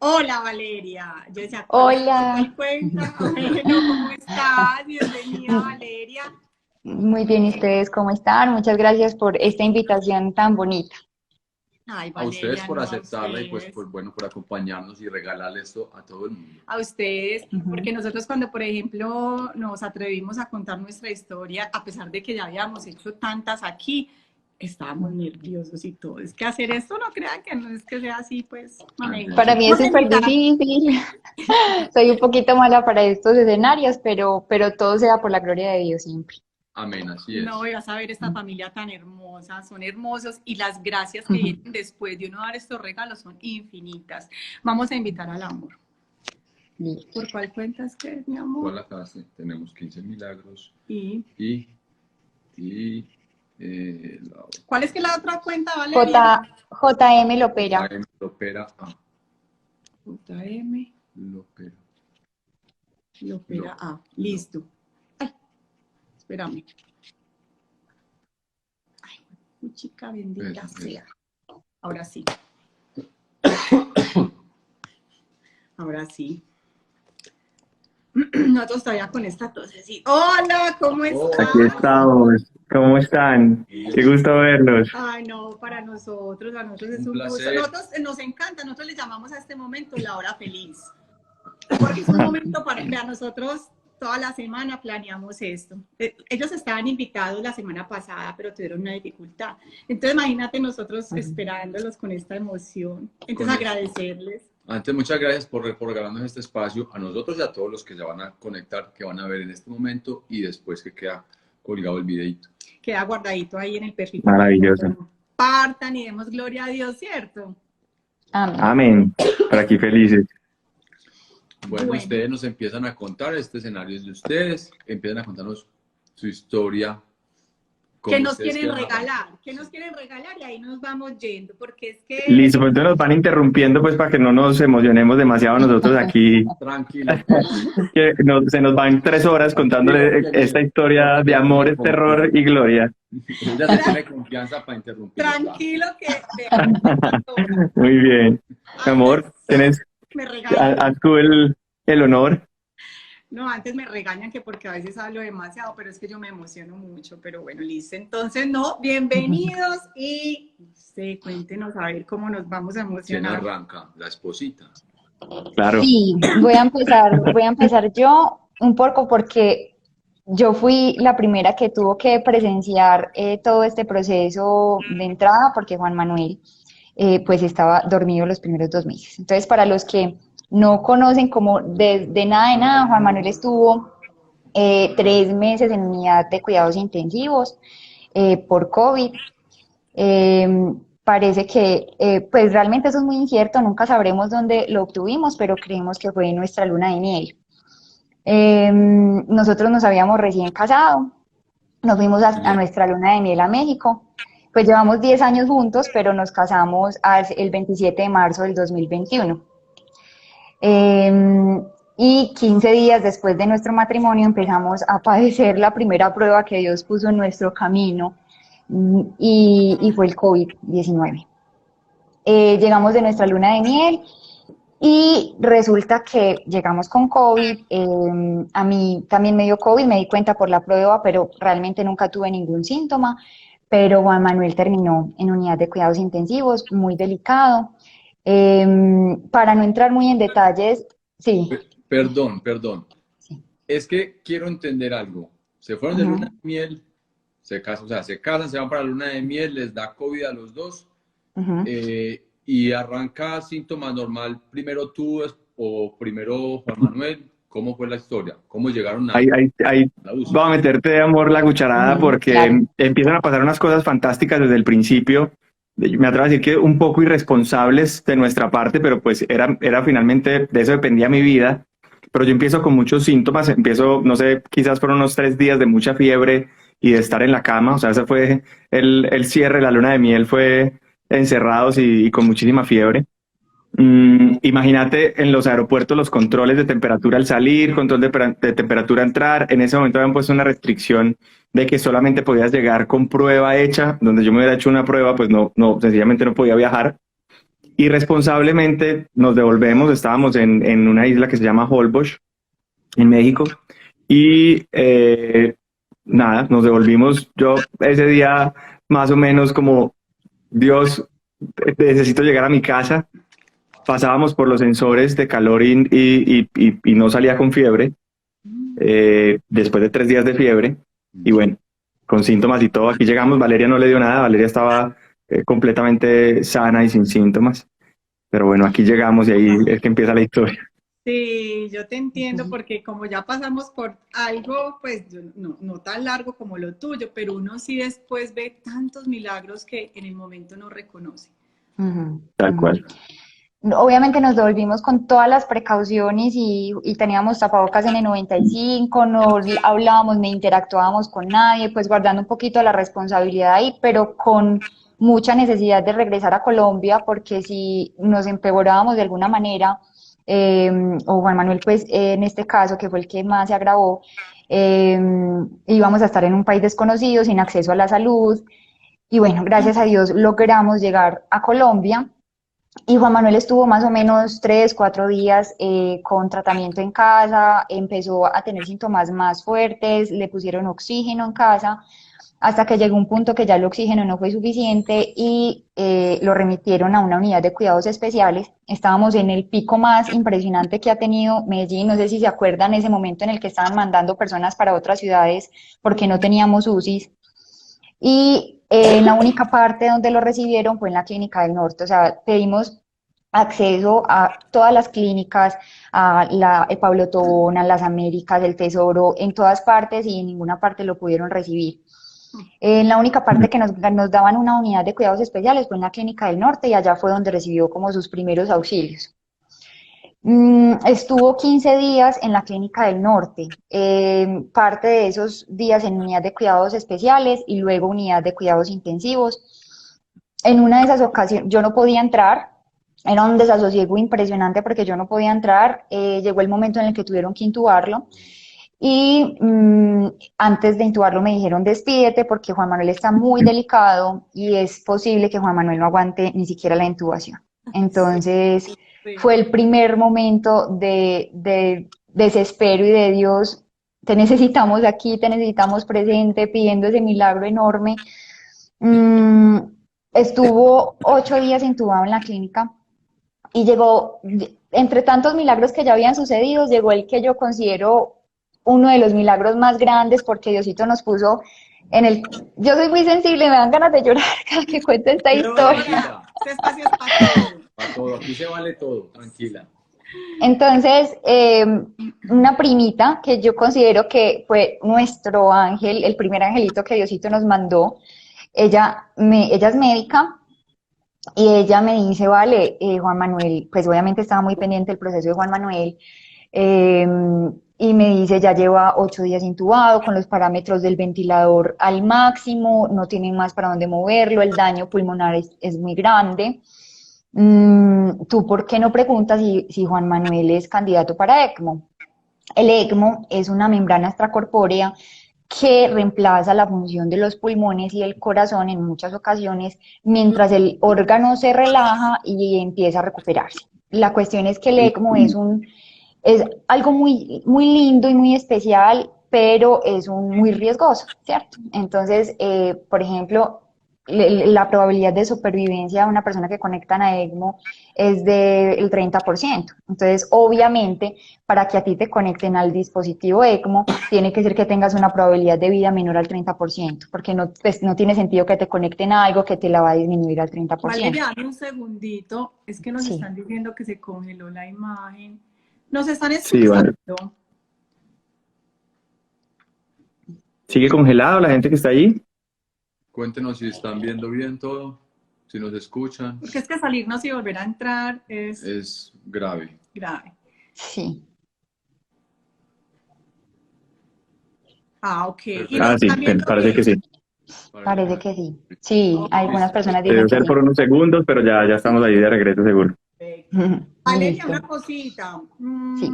Hola Valeria, yo decía, ¿por Hola, cuál cuenta? Bueno, ¿cómo estás? Bienvenida Valeria. muy bien, ¿y ustedes cómo están? Muchas gracias por esta invitación tan bonita. Ay, A ustedes Valeria, por no, a aceptarla y pues ustedes. por, bueno, por acompañarnos y regalarle esto a todo el mundo. A ustedes, Ujú. porque nosotros cuando, por ejemplo, nos atrevimos a contar nuestra historia, a pesar de que ya habíamos hecho tantas aquí, estábamos nerviosos y todo. Es que hacer esto, no crean que no es que sea así, pues, Antes Para sí. mí es vamos a súper invitar. difícil, soy un poquito mala para estos escenarios, pero todo sea por la gloria de Dios siempre. Amén, así No, es. y vas a ver esta familia tan hermosa, son hermosos y las gracias que vienen después de uno dar estos regalos son infinitas. Vamos a invitar al amor. Listo. ¿Por cuál cuentas que es, mi amor? Toda la casa tenemos 15 milagros Y y, y la ¿cuál es que la otra cuenta, Valeria? J, JM Lopera. JM Lopera A. JM Lopera. Lopera Lo, A. lo. Listo. Ay, espérame. Chica bendita Eso, eso. sea. Ahora sí. Ahora sí. Nosotros todavía con esta tos. Sí. Hola, ¿cómo Aquí estás? Hola, estamos. ¿Cómo están? Qué gusto verlos. Ay, no, para nosotros, a nosotros es un un gusto. placer. Nosotros nos encanta, nosotros le llamamos a este momento la hora feliz, porque es un momento para nosotros, toda la semana planeamos esto. Ellos estaban invitados la semana pasada, pero tuvieron una dificultad. Entonces, imagínate nosotros esperándolos con esta emoción. Con Entonces, esto. agradecerles. Antes, muchas gracias por regalarnos este espacio a nosotros y a todos los que se van a conectar, que van a ver en este momento y después que queda colgado el videito. Queda guardadito ahí en el perfil para que lo Maravilloso. compartan y demos gloria a Dios, ¿cierto? Amén. Amén. Por aquí felices. Bueno, Bueno, ustedes nos empiezan a contar, este escenario es de ustedes, empiezan a contarnos su historia, ¿qué cómo nos ustedes quieren quieran arrancar. regalar? ¿Qué nos quieren regalar? Y ahí nos vamos yendo, porque es que Listo, pues entonces nos van interrumpiendo pues para que no nos emocionemos demasiado nosotros aquí, Tranquilo, que se nos van 3 horas tranquilo, contándole que esta historia de le tiene amor, terror y confianza. gloria. Ella le tiene confianza para interrumpirlo, claro. tranquilo que veamos ahora. Muy bien. Mi Antes amor, tienes, me regañan. haz tú el honor. No, antes me regañan que porque a veces hablo demasiado, pero es que yo me emociono mucho. Pero bueno, listo. Entonces, no, bienvenidos y sí, cuéntenos a ver cómo nos vamos a ¿Quién emocionar. arranca? La esposita. Claro. Sí, voy a empezar yo un poco porque yo fui la primera que tuvo que presenciar todo este proceso de entrada porque Juan Manuel pues estaba dormido los primeros 2 meses. Entonces, para los que no conocen como de nada de nada, Juan Manuel estuvo 3 meses en unidad de cuidados intensivos por COVID. Parece que, pues realmente eso es muy incierto, nunca sabremos dónde lo obtuvimos, pero creemos que fue en nuestra luna de miel. Nosotros nos habíamos recién casado, nos fuimos a Bien. nuestra luna de miel a México, pues llevamos 10 años juntos, pero nos casamos el 27 de marzo del 2021. Y 15 días después de nuestro matrimonio empezamos a padecer la primera prueba que Dios puso en nuestro camino y fue el COVID-19. Llegamos de nuestra luna de miel y resulta que llegamos con COVID. A mí también me dio COVID, me di cuenta por la prueba, pero realmente nunca tuve ningún síntoma. Pero Juan Manuel terminó en unidad de cuidados intensivos, muy delicado. Para no entrar muy en detalles, sí, Perdón. sí. Es que quiero entender algo. Se fueron de luna Ajá, de miel, se casan, o sea, se casan, se van para la luna de miel, les da COVID a los dos ajá. y arranca síntomas normal. Primero tú o primero Juan Manuel. ¿Cómo fue la historia? ¿Cómo llegaron Ahí a la UCI? voy a meterte de amor la cucharada porque Claro. empiezan a pasar unas cosas fantásticas desde el principio. Me atrevo a decir que un poco irresponsables de nuestra parte, pero pues era finalmente, de eso dependía mi vida. Pero yo empiezo con muchos síntomas, empiezo, no sé, quizás por unos 3 días de mucha fiebre y de estar en la cama. O sea, ese fue el cierre, la luna de miel fue encerrados y con muchísima fiebre. Imagínate en los aeropuertos los controles de temperatura al salir, control de temperatura al entrar. En ese momento habían puesto una restricción de que solamente podías llegar con prueba hecha. Donde yo me hubiera hecho una prueba, pues no, sencillamente no podía viajar. irresponsablemente nos devolvemos, estábamos en una isla que se llama Holbox, en México, y nada, nos devolvimos. Yo ese día más o menos como, Dios, necesito llegar a mi casa. Pasábamos por los sensores de calor y no salía con fiebre, después de 3 días de fiebre, y bueno, con síntomas y todo. Aquí llegamos, Valeria no le dio nada, Valeria estaba completamente sana y sin síntomas, pero bueno, aquí llegamos y ahí es que empieza la historia. Sí, yo te entiendo porque como ya pasamos por algo, pues no tan largo como lo tuyo, pero uno sí después ve tantos milagros que en el momento no reconoce. Tal cual. Obviamente nos devolvimos con todas las precauciones y teníamos tapabocas en el 95, no hablábamos ni interactuábamos con nadie, pues guardando un poquito la responsabilidad ahí, pero con mucha necesidad de regresar a Colombia, porque si nos empeorábamos de alguna manera, o Juan Manuel, pues en este caso, que fue el que más se agravó, íbamos a estar en un país desconocido, sin acceso a la salud, y bueno, gracias a Dios logramos llegar a Colombia. Y Juan Manuel estuvo más o menos 3, 4 días con tratamiento en casa, empezó a tener síntomas más fuertes, le pusieron oxígeno en casa, hasta que llegó un punto que ya el oxígeno no fue suficiente y lo remitieron a una unidad de cuidados especiales. Estábamos en el pico más impresionante que ha tenido Medellín, no sé si se acuerdan ese momento en el que estaban mandando personas para otras ciudades porque no teníamos UCIs. Y la única parte donde lo recibieron fue en la Clínica del Norte, o sea, pedimos acceso a todas las clínicas, el Pablo Tobón, a las Américas, el Tesoro, en todas partes y en ninguna parte lo pudieron recibir. La única parte que nos daban una unidad de cuidados especiales fue en la Clínica del Norte y allá fue donde recibió como sus primeros auxilios. Estuvo 15 días en la Clínica del Norte, parte de esos días en unidad de cuidados especiales y luego unidad de cuidados intensivos. En una de esas ocasiones yo no podía entrar, era un desasosiego impresionante porque yo no podía entrar, llegó el momento en el que tuvieron que intubarlo y antes de intubarlo me dijeron despídete porque Juan Manuel está muy delicado y es posible que Juan Manuel no aguante ni siquiera la intubación. Entonces fue el primer momento de desespero y de Dios, te necesitamos aquí, te necesitamos presente, pidiendo ese milagro enorme. Estuvo 8 días intubado en la clínica y llegó, entre tantos milagros que ya habían sucedido, llegó el que yo considero uno de los milagros más grandes porque Diosito nos puso en el... Yo soy muy sensible, me dan ganas de llorar cada que cuento esta historia. Este espacio es para todo. Para todo, aquí se vale todo, tranquila. Entonces, una primita que yo considero que fue nuestro ángel, el primer angelito que Diosito nos mandó, ella es médica y ella me dice, vale, Juan Manuel, pues obviamente estaba muy pendiente del proceso de Juan Manuel, y me dice, ya lleva 8 días intubado, con los parámetros del ventilador al máximo, no tienen más para dónde moverlo, el daño pulmonar es muy grande. ¿Tú por qué no preguntas si Juan Manuel es candidato para ECMO? El ECMO es una membrana extracorpórea que reemplaza la función de los pulmones y del corazón en muchas ocasiones mientras el órgano se relaja y empieza a recuperarse. La cuestión es que el ECMO es algo muy, muy lindo y muy especial, pero es muy riesgoso, ¿cierto? Entonces, por ejemplo, la probabilidad de supervivencia de una persona que conectan a ECMO es del 30%. Entonces, obviamente, para que a ti te conecten al dispositivo ECMO, tiene que ser que tengas una probabilidad de vida menor al 30%, porque pues, no tiene sentido que te conecten a algo que te la va a disminuir al 30%. Valeria, dame un segundito, es que nos están diciendo que se congeló la imagen. Nos están escuchando. Sí, vale. ¿Sigue congelado la gente que está ahí? Cuéntenos si están viendo bien todo, si nos escuchan. Porque es que salirnos y volver a entrar es grave. Grave. Sí. Ok. Sí, parece que sí. Parece que sí. Sí, algunas personas dicen debe ser por unos segundos, pero ya estamos ahí de regreso seguro. Valeria, una cosita. Sí.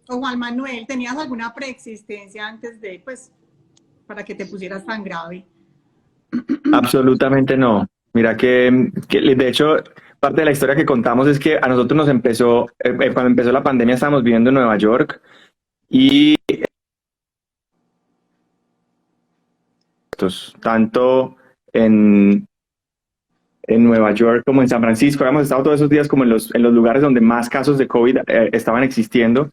O Juan Manuel, ¿tenías alguna preexistencia antes de, pues, para que te pusieras tan grave? Absolutamente no. Mira que de hecho, parte de la historia que contamos es que a nosotros nos empezó, cuando empezó la pandemia estábamos viviendo en Nueva York y tanto en Nueva York como en San Francisco, habíamos estado todos esos días como en los lugares donde más casos de COVID estaban existiendo.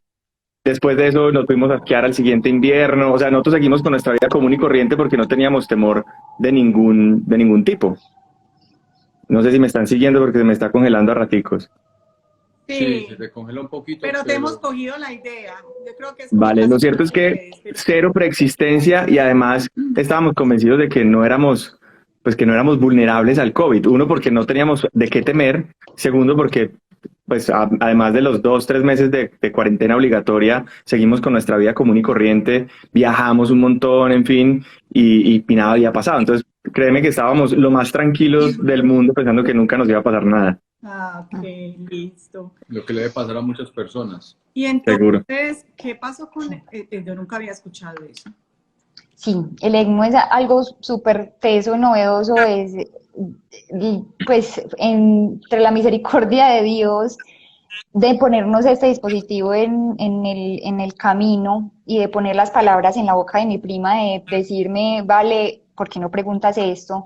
Después de eso nos fuimos a esquiar al siguiente invierno, o sea, nosotros seguimos con nuestra vida común y corriente porque no teníamos temor de ningún tipo. No sé si me están siguiendo porque se me está congelando a raticos. Sí, se te congela un poquito. Pero te hemos cogido la idea. Yo creo que es vale, lo cierto es que cero preexistencia y además estábamos convencidos de que no éramos vulnerables al COVID. Uno, porque no teníamos de qué temer. Segundo, porque pues además de los 2-3 meses de cuarentena obligatoria, seguimos con nuestra vida común y corriente, viajamos un montón, en fin, y nada había pasado. Entonces, créeme que estábamos lo más tranquilos del mundo pensando que nunca nos iba a pasar nada. Ah, ok, listo. Lo que le debe pasar a muchas personas. Y entonces, Seguro. ¿qué pasó con...? Yo nunca había escuchado eso. Sí, el ECMO es algo súper teso, novedoso, es pues entre la misericordia de Dios de ponernos este dispositivo en el camino y de poner las palabras en la boca de mi prima, de decirme, vale, ¿por qué no preguntas esto?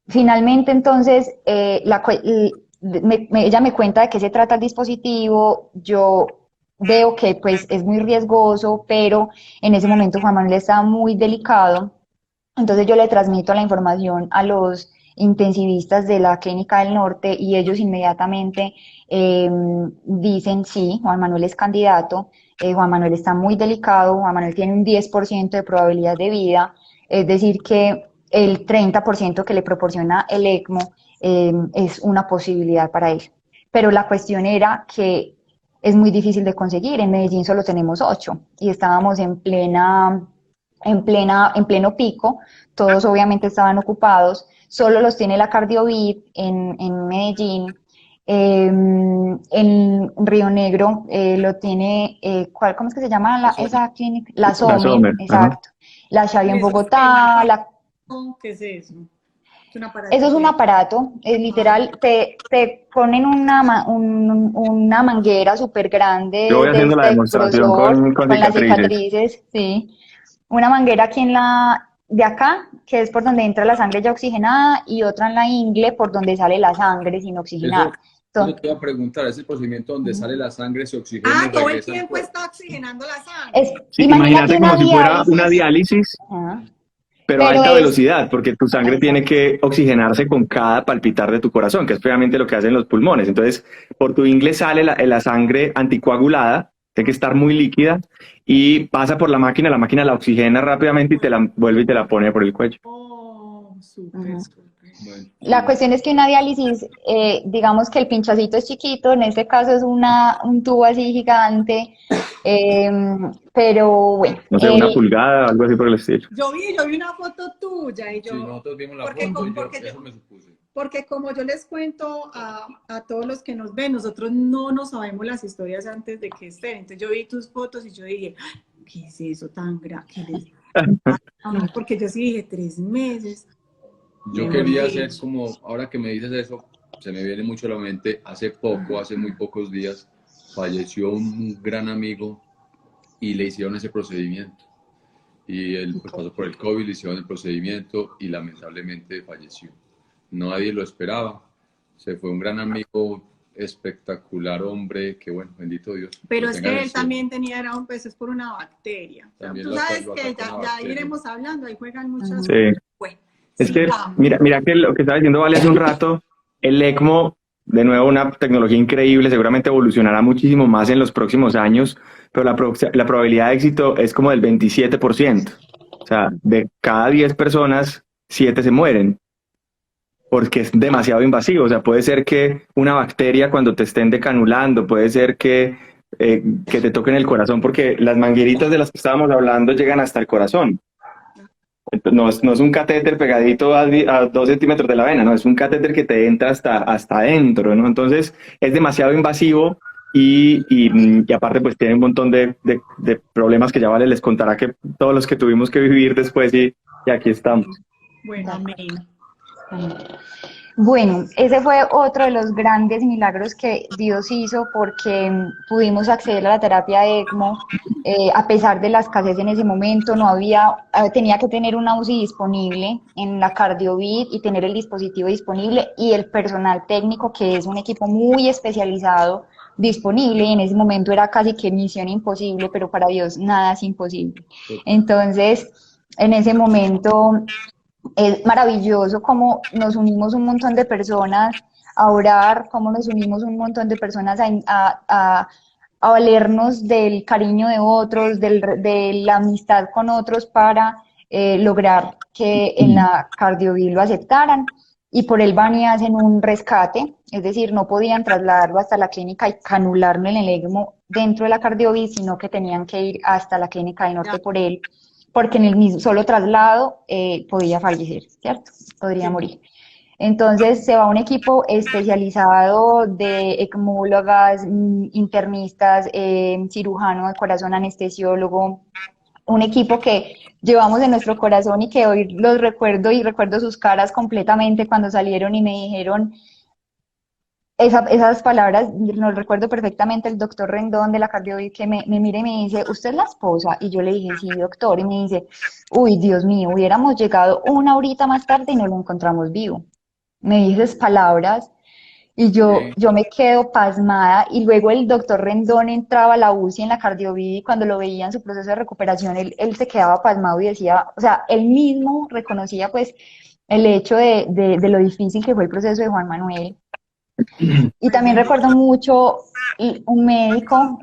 Finalmente, entonces, ella me cuenta de qué se trata el dispositivo, yo veo que pues es muy riesgoso, pero en ese momento Juan Manuel estaba muy delicado, entonces yo le transmito la información a los intensivistas de la Clínica del Norte y ellos inmediatamente dicen sí, Juan Manuel es candidato, Juan Manuel está muy delicado, Juan Manuel tiene un 10% de probabilidad de vida, es decir que el 30% que le proporciona el ECMO es una posibilidad para él. Pero la cuestión era que es muy difícil de conseguir, en Medellín solo tenemos 8 y estábamos en pleno pico, todos obviamente estaban ocupados, solo los tiene la Cardiovid en Medellín, en Río Negro lo tiene, ¿cómo es que se llama esa clínica? La SOME, exacto. La Xavi en Bogotá, ¿Qué es eso? Eso es un aparato, es literal, te ponen una manguera súper grande. Yo voy haciendo la demostración con las cicatrices, sí. Una manguera aquí de acá, que es por donde entra la sangre ya oxigenada, y otra en la ingle, por donde sale la sangre sin oxigenar. Eso te iba a preguntar, ¿es el procedimiento donde sale la sangre, se oxigena? Todo el tiempo está oxigenando la sangre. Sí, imagínate como si fuera una diálisis. Pero a alta velocidad, porque tu sangre tiene que oxigenarse con cada palpitar de tu corazón, que es previamente lo que hacen los pulmones. Entonces, por tu ingle sale la sangre anticoagulada, tiene que estar muy líquida, y pasa por la máquina la oxigena rápidamente y te la vuelve y te la pone por el cuello. Oh, súper. Bueno. La cuestión es que una diálisis, digamos que el pinchacito es chiquito, en este caso es un tubo así gigante, pero bueno. No sé, una pulgada, algo así por el estilo. Yo vi una foto tuya y yo... Sí, nosotros vimos la foto y eso me supuse. Porque como yo les cuento a todos los que nos ven, nosotros no nos sabemos las historias antes de que estén. Entonces yo vi tus fotos y yo dije, ¿qué es eso tan grave? Porque yo sí dije 3 meses. Yo quería hacer como, ahora que me dices eso, se me viene mucho a la mente, hace muy pocos días, falleció un gran amigo y le hicieron ese procedimiento. Y él pues, pasó por el COVID, le hicieron el procedimiento y lamentablemente falleció. Nadie lo esperaba. Se fue un gran amigo, espectacular hombre, que bueno, bendito Dios. Pero es que él también tenía, es por una bacteria. Tú sabes que ya iremos hablando, ahí juegan muchas cosas. Es que, mira que lo que estaba diciendo Vale hace un rato, el ECMO, de nuevo, una tecnología increíble, seguramente evolucionará muchísimo más en los próximos años, pero la probabilidad de éxito es como del 27%. O sea, de cada 10 personas, 7 se mueren, porque es demasiado invasivo. O sea, puede ser que una bacteria cuando te estén decanulando, puede ser que te toquen el corazón, porque las mangueritas de las que estábamos hablando llegan hasta el corazón. No es un catéter pegadito a 2 centímetros de la vena, no, es un catéter que te entra hasta adentro, ¿no? Entonces es demasiado invasivo y aparte pues tiene un montón de problemas que ya Vale les contará, que todos los que tuvimos que vivir después y aquí estamos. Bueno, amén. Bueno, ese fue otro de los grandes milagros que Dios hizo porque pudimos acceder a la terapia ECMO, a pesar de la escasez en ese momento, no había, tenía que tener una UCI disponible en la CardioVid y tener el dispositivo disponible y el personal técnico, que es un equipo muy especializado, disponible, y en ese momento era casi que misión imposible, pero para Dios nada es imposible. Entonces, en ese momento es maravilloso cómo nos unimos un montón de personas a orar, cómo nos unimos un montón de personas a valernos del cariño de otros, de la amistad con otros para lograr que en la Cardiovid lo aceptaran. Y por el Bani hacen un rescate, es decir, no podían trasladarlo hasta la clínica y canularlo en el ECMO dentro de la Cardiovid, sino que tenían que ir hasta la clínica de Norte por él, porque en el mismo solo traslado podía fallecer, ¿cierto? Podría morir. Entonces se va un equipo especializado de ecmólogas, internistas, cirujano de corazón, anestesiólogo, un equipo que llevamos en nuestro corazón y que hoy los recuerdo y recuerdo sus caras completamente cuando salieron y me dijeron esas palabras. No recuerdo perfectamente, el doctor Rendón de la Cardiovid que me mira y me dice, ¿usted es la esposa? Y yo le dije, sí, doctor, y me dice, uy, Dios mío, hubiéramos llegado una horita más tarde y no lo encontramos vivo. Me dice esas palabras y yo me quedo pasmada, y luego el doctor Rendón entraba a la UCI en la Cardiovid y cuando lo veía en su proceso de recuperación, él se quedaba pasmado y decía, o sea, él mismo reconocía pues el hecho de lo difícil que fue el proceso de Juan Manuel. Y también recuerdo mucho un médico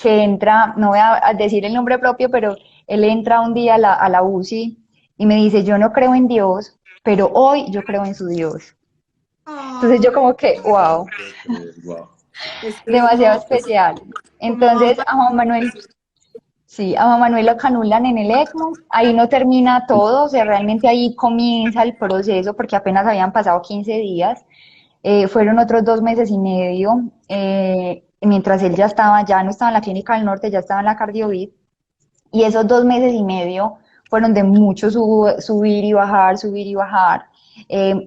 que entra, no voy a decir el nombre propio, pero él entra un día a la UCI y me dice, yo no creo en Dios, pero hoy yo creo en su Dios. Entonces yo como que, wow, demasiado especial. Entonces a Juan Manuel, sí, a Juan Manuel lo canulan en el ECMO, ahí no termina todo, o sea, realmente ahí comienza el proceso porque apenas habían pasado 15 días. Fueron otros 2 meses y medio, mientras él ya no estaba en la Clínica del Norte, ya estaba en la Cardiovid, y esos 2 meses y medio fueron de mucho subir y bajar, subir y bajar.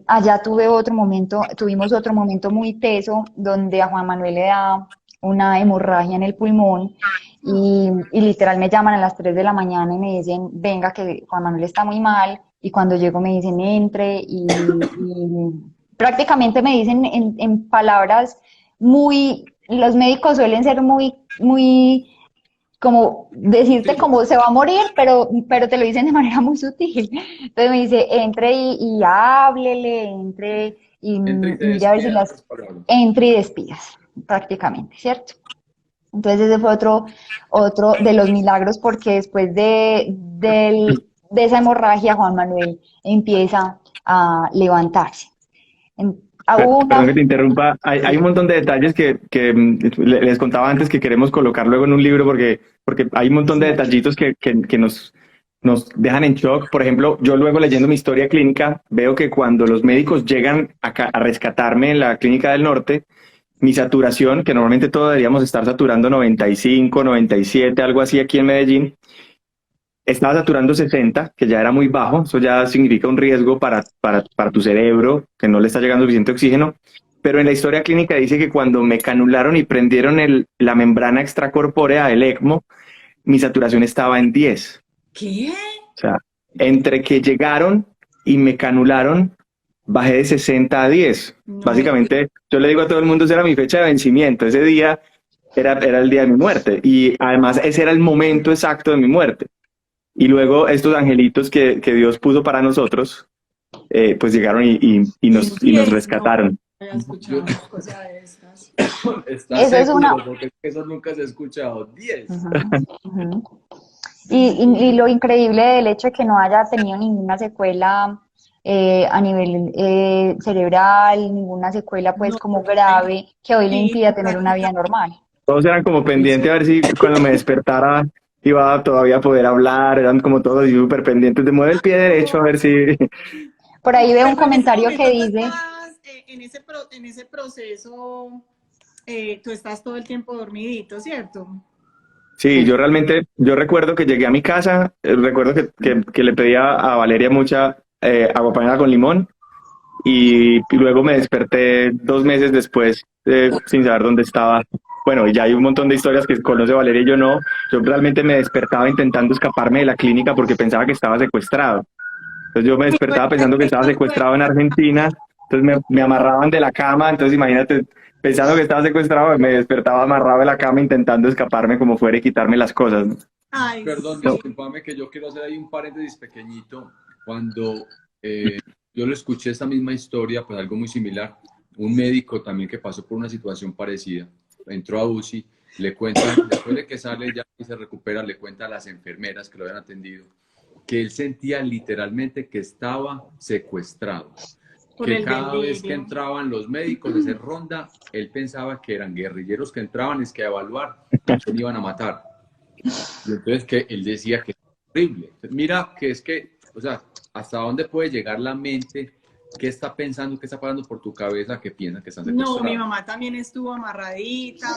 Allá tuvimos otro momento muy teso, donde a Juan Manuel le da una hemorragia en el pulmón, y literal me llaman a las 3 de la mañana y me dicen, venga, que Juan Manuel está muy mal, y cuando llego me dicen, entre, y prácticamente me dicen en palabras los médicos suelen ser muy, como decirte cómo se va a morir, pero te lo dicen de manera muy sutil. Entonces me dice, entre y háblele, entre y mire a ver si entre y despidas, prácticamente, ¿cierto? Entonces ese fue otro de los milagros, porque después de esa hemorragia Juan Manuel empieza a levantarse. Perdón que te interrumpa, hay un montón de detalles que les contaba antes que queremos colocar luego en un libro porque hay un montón de detallitos que nos dejan en shock. Por ejemplo, yo luego leyendo mi historia clínica veo que cuando los médicos llegan a rescatarme en la Clínica del Norte, mi saturación, que normalmente todos deberíamos estar saturando 95, 97, algo así aquí en Medellín, estaba saturando 60, que ya era muy bajo. Eso ya significa un riesgo para tu cerebro, que no le está llegando suficiente oxígeno. Pero en la historia clínica dice que cuando me canularon y prendieron la membrana extracorpórea del ECMO, mi saturación estaba en 10. ¿Qué? O sea, entre que llegaron y me canularon, bajé de 60 a 10. No. Básicamente, yo le digo a todo el mundo, esa era mi fecha de vencimiento. Ese día era el día de mi muerte. Y además ese era el momento exacto de mi muerte. Y luego estos angelitos que Dios puso para nosotros, pues llegaron y nos rescataron. ¿Estás seguro? Porque eso nunca se ha escuchado. 10. Y lo increíble del hecho de que no haya tenido ninguna secuela a nivel cerebral, ninguna secuela pues como grave, que hoy le impida tener una vida normal. Todos eran como pendientes a ver si cuando me despertara iba todavía a poder hablar, eran como todos súper pendientes de mover el pie derecho a ver si... Por ahí veo un comentario que dice... En ese proceso, tú estás todo el tiempo dormidito, ¿cierto? Sí, yo recuerdo que llegué a mi casa, recuerdo que le pedía a Valeria mucha aguapanela con limón, y luego me desperté 2 meses después sin saber dónde estaba. Bueno, y ya hay un montón de historias que conoce Valeria y yo no. Yo realmente me despertaba intentando escaparme de la clínica porque pensaba que estaba secuestrado. Entonces yo me Uy, pues, despertaba pensando que estaba eso fue, secuestrado en Argentina, entonces me amarraban de la cama, entonces imagínate, pensando que estaba secuestrado, me despertaba amarrado de la cama intentando escaparme como fuera y quitarme las cosas, ¿no? ay, Perdón, No, discúlpame que yo quiero hacer ahí un paréntesis pequeñito. Cuando yo le escuché esta misma historia, pues algo muy similar, un médico también que pasó por una situación parecida, entró a UCI, le cuenta, después de que sale ya y se recupera, le cuenta a las enfermeras que lo habían atendido, que él sentía literalmente que estaba secuestrado, por que el cada vez que delirio. entraban los médicos a hacer ronda, él pensaba que eran guerrilleros que entraban es que a evaluar quién iban a matar. Y entonces que él decía que es horrible. Mira que es que, o sea, hasta dónde puede llegar la mente, qué está pensando, qué está pasando por tu cabeza, que piensa que están No, mi secuestrados. mamá también estuvo amarradita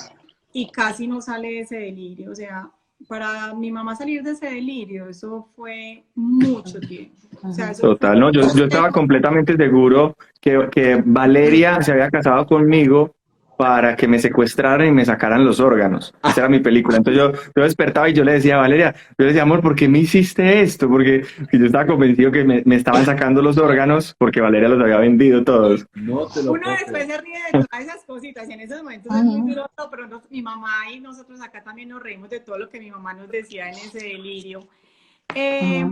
y casi no sale de ese delirio. O sea, para mi mamá salir de ese delirio, eso fue mucho tiempo. O sea, eso fue total, no, yo estaba completamente seguro que Valeria se había casado conmigo para que me secuestraran y me sacaran los órganos. Esa era mi película. Entonces yo despertaba y yo le decía a Valeria, yo le decía, amor, ¿por qué me hiciste esto? Porque yo estaba convencido que me estaban sacando los órganos porque Valeria los había vendido todos. No te lo uno puedo después creer. se ríe de todas esas cositas y en esos momentos es muy duro, pero mi mamá y nosotros acá también nos reímos de todo lo que mi mamá nos decía en ese delirio. Eh,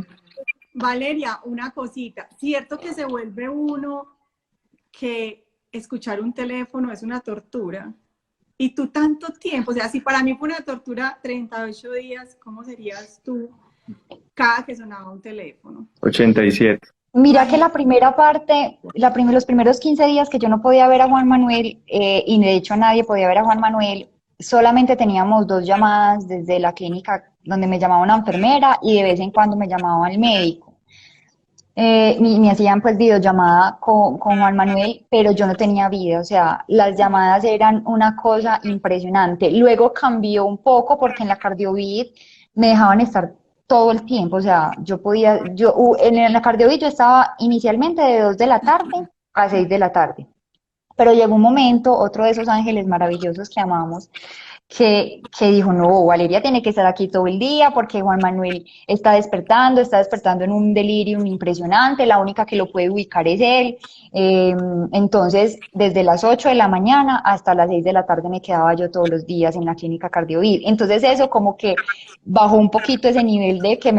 Valeria, una cosita, cierto que se vuelve uno que escuchar un teléfono es una tortura. Y tú tanto tiempo, o sea, si para mí fue una tortura 38 días, ¿cómo serías tú cada que sonaba un teléfono? 87. Mira que la Imagínate. primera parte, los primeros 15 días que yo no podía ver a Juan Manuel, y de hecho nadie podía ver a Juan Manuel, solamente teníamos 2 llamadas desde la clínica donde me llamaba una enfermera y de vez en cuando me llamaba el médico. Me hacían pues videollamada con Juan Manuel, pero yo no tenía vida, o sea, las llamadas eran una cosa impresionante. Luego cambió un poco porque en la cardiovid me dejaban estar todo el tiempo, o sea, en la cardiovid yo estaba inicialmente de 2 de la tarde a 6 de la tarde, pero llegó un momento, otro de esos ángeles maravillosos que amamos, que dijo, no, Valeria tiene que estar aquí todo el día porque Juan Manuel está despertando en un delirium impresionante, la única que lo puede ubicar es él. Entonces, desde las 8 de la mañana hasta las 6 de la tarde me quedaba yo todos los días en la clínica cardiovid. Entonces eso como que bajó un poquito ese nivel de que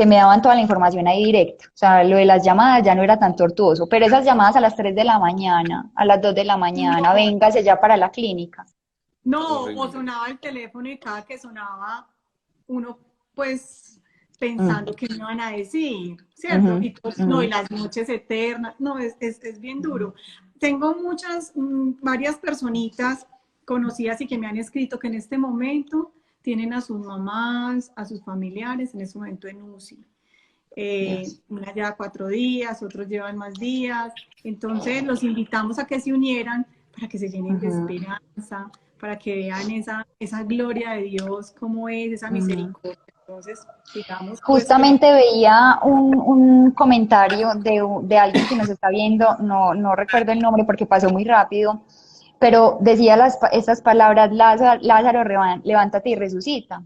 me daban toda la información ahí directa. O sea, lo de las llamadas ya no era tan tortuoso, pero esas llamadas a las 3 de la mañana, a las 2 de la mañana, No, véngase ya para la clínica. no, o Horrible. sonaba el teléfono y cada que sonaba, uno pues Mm, pensando que me iban a decir, ¿cierto? ujú, Y pues, no, y ujú. las noches eternas, no, es bien duro. Tengo varias personitas conocidas y que me han escrito que en este momento tienen a sus mamás, a sus familiares en este momento en UCI. Dios. Una lleva 4 días, otros llevan más días. Entonces los invitamos a que se unieran para que se llenen de Ujú, esperanza, para que vean esa gloria de Dios, cómo es, esa ujú. misericordia. Entonces, digamos pues que Justamente veía un comentario de alguien que nos está viendo, no recuerdo el nombre porque pasó muy rápido, pero decía estas palabras, Lázaro, Lázaro, levántate y resucita.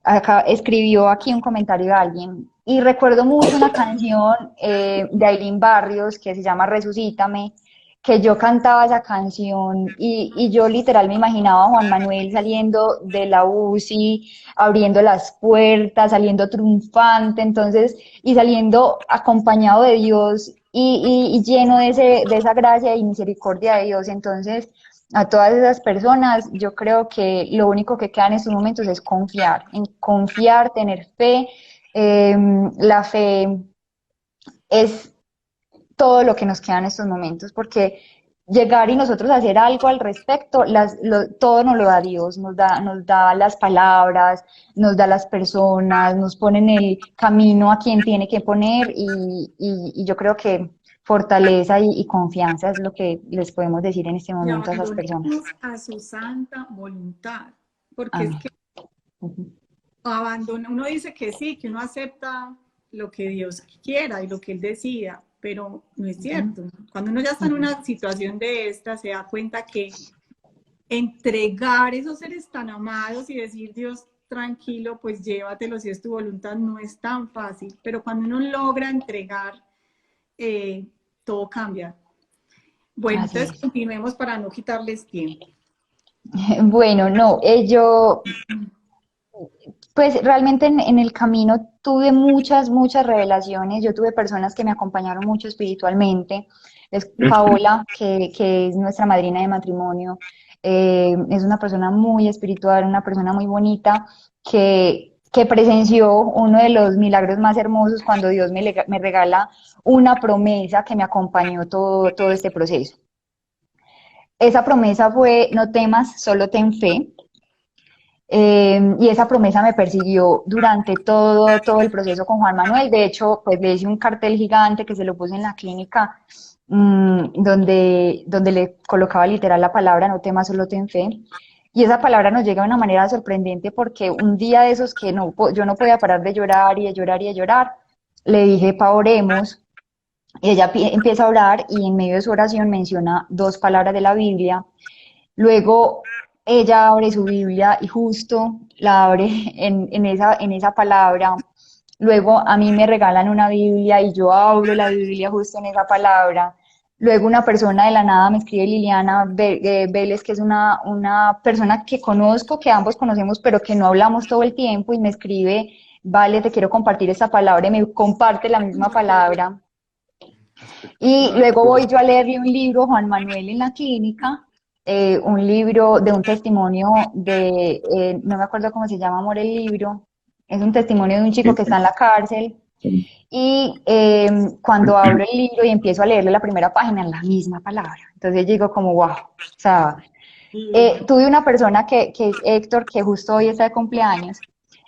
Acá escribió aquí un comentario de alguien y recuerdo mucho una canción de Ailín Barrios que se llama Resucítame, que yo cantaba esa canción y yo literal me imaginaba a Juan Manuel saliendo de la UCI, abriendo las puertas, saliendo triunfante, entonces, y saliendo acompañado de Dios y lleno de esa gracia y misericordia de Dios. Entonces, a todas esas personas, yo creo que lo único que queda en estos momentos es confiar, en confiar, tener fe. La fe es todo lo que nos queda en estos momentos, porque llegar y nosotros hacer algo al respecto, todo nos lo da Dios, nos da las palabras, nos da las personas, nos pone en el camino a quien tiene que poner y yo creo que fortaleza y confianza es lo que les podemos decir en este y momento a esas personas. abandonemos a su santa voluntad, porque es Amén. que Ujú. abandona, uno dice que sí, que uno acepta lo que Dios quiera y lo que Él decida, pero no es cierto. Cuando uno ya está en una situación de esta, se da cuenta que entregar esos seres tan amados y decir, Dios, tranquilo, pues llévatelo si es tu voluntad, no es tan fácil, pero cuando uno logra entregar, todo cambia. Bueno, Así entonces es. continuemos para no quitarles tiempo. Bueno, no, yo, pues realmente en el camino tuve muchas revelaciones. Yo tuve personas que me acompañaron mucho espiritualmente. Es Paola, que es nuestra madrina de matrimonio. Es una persona muy espiritual, una persona muy bonita, que presenció uno de los milagros más hermosos cuando Dios me regala una promesa que me acompañó todo este proceso. Esa promesa fue: no temas, solo ten fe. Y esa promesa me persiguió durante todo el proceso con Juan Manuel. De hecho, pues le hice un cartel gigante que se lo puse en la clínica, donde le colocaba literal la palabra no temas, solo ten fe. Y esa palabra nos llega de una manera sorprendente, porque un día de esos que yo no podía parar de llorar y de llorar y de llorar, le dije: Pa, oremos. Y ella empieza a orar, y en medio de su oración menciona dos palabras de la Biblia. Luego ella abre su Biblia y justo la abre en esa palabra. Luego a mí me regalan una Biblia y yo abro la Biblia justo en esa palabra. Luego una persona de la nada me escribe, Liliana Vélez, que es una persona que conozco, que ambos conocemos, pero que no hablamos todo el tiempo, y me escribe: Vale, te quiero compartir esta palabra, y me comparte la misma palabra. Y Espectacular. luego voy yo a leerle un libro a Juan Manuel en la clínica, un libro de un testimonio no me acuerdo cómo se llama, amor, el libro. Es un testimonio de un chico que está en la cárcel. Y cuando abro el libro y empiezo a leerle la primera página, la misma palabra. Entonces digo como, wow. O sea, tuve una persona que es Héctor, que justo hoy está de cumpleaños,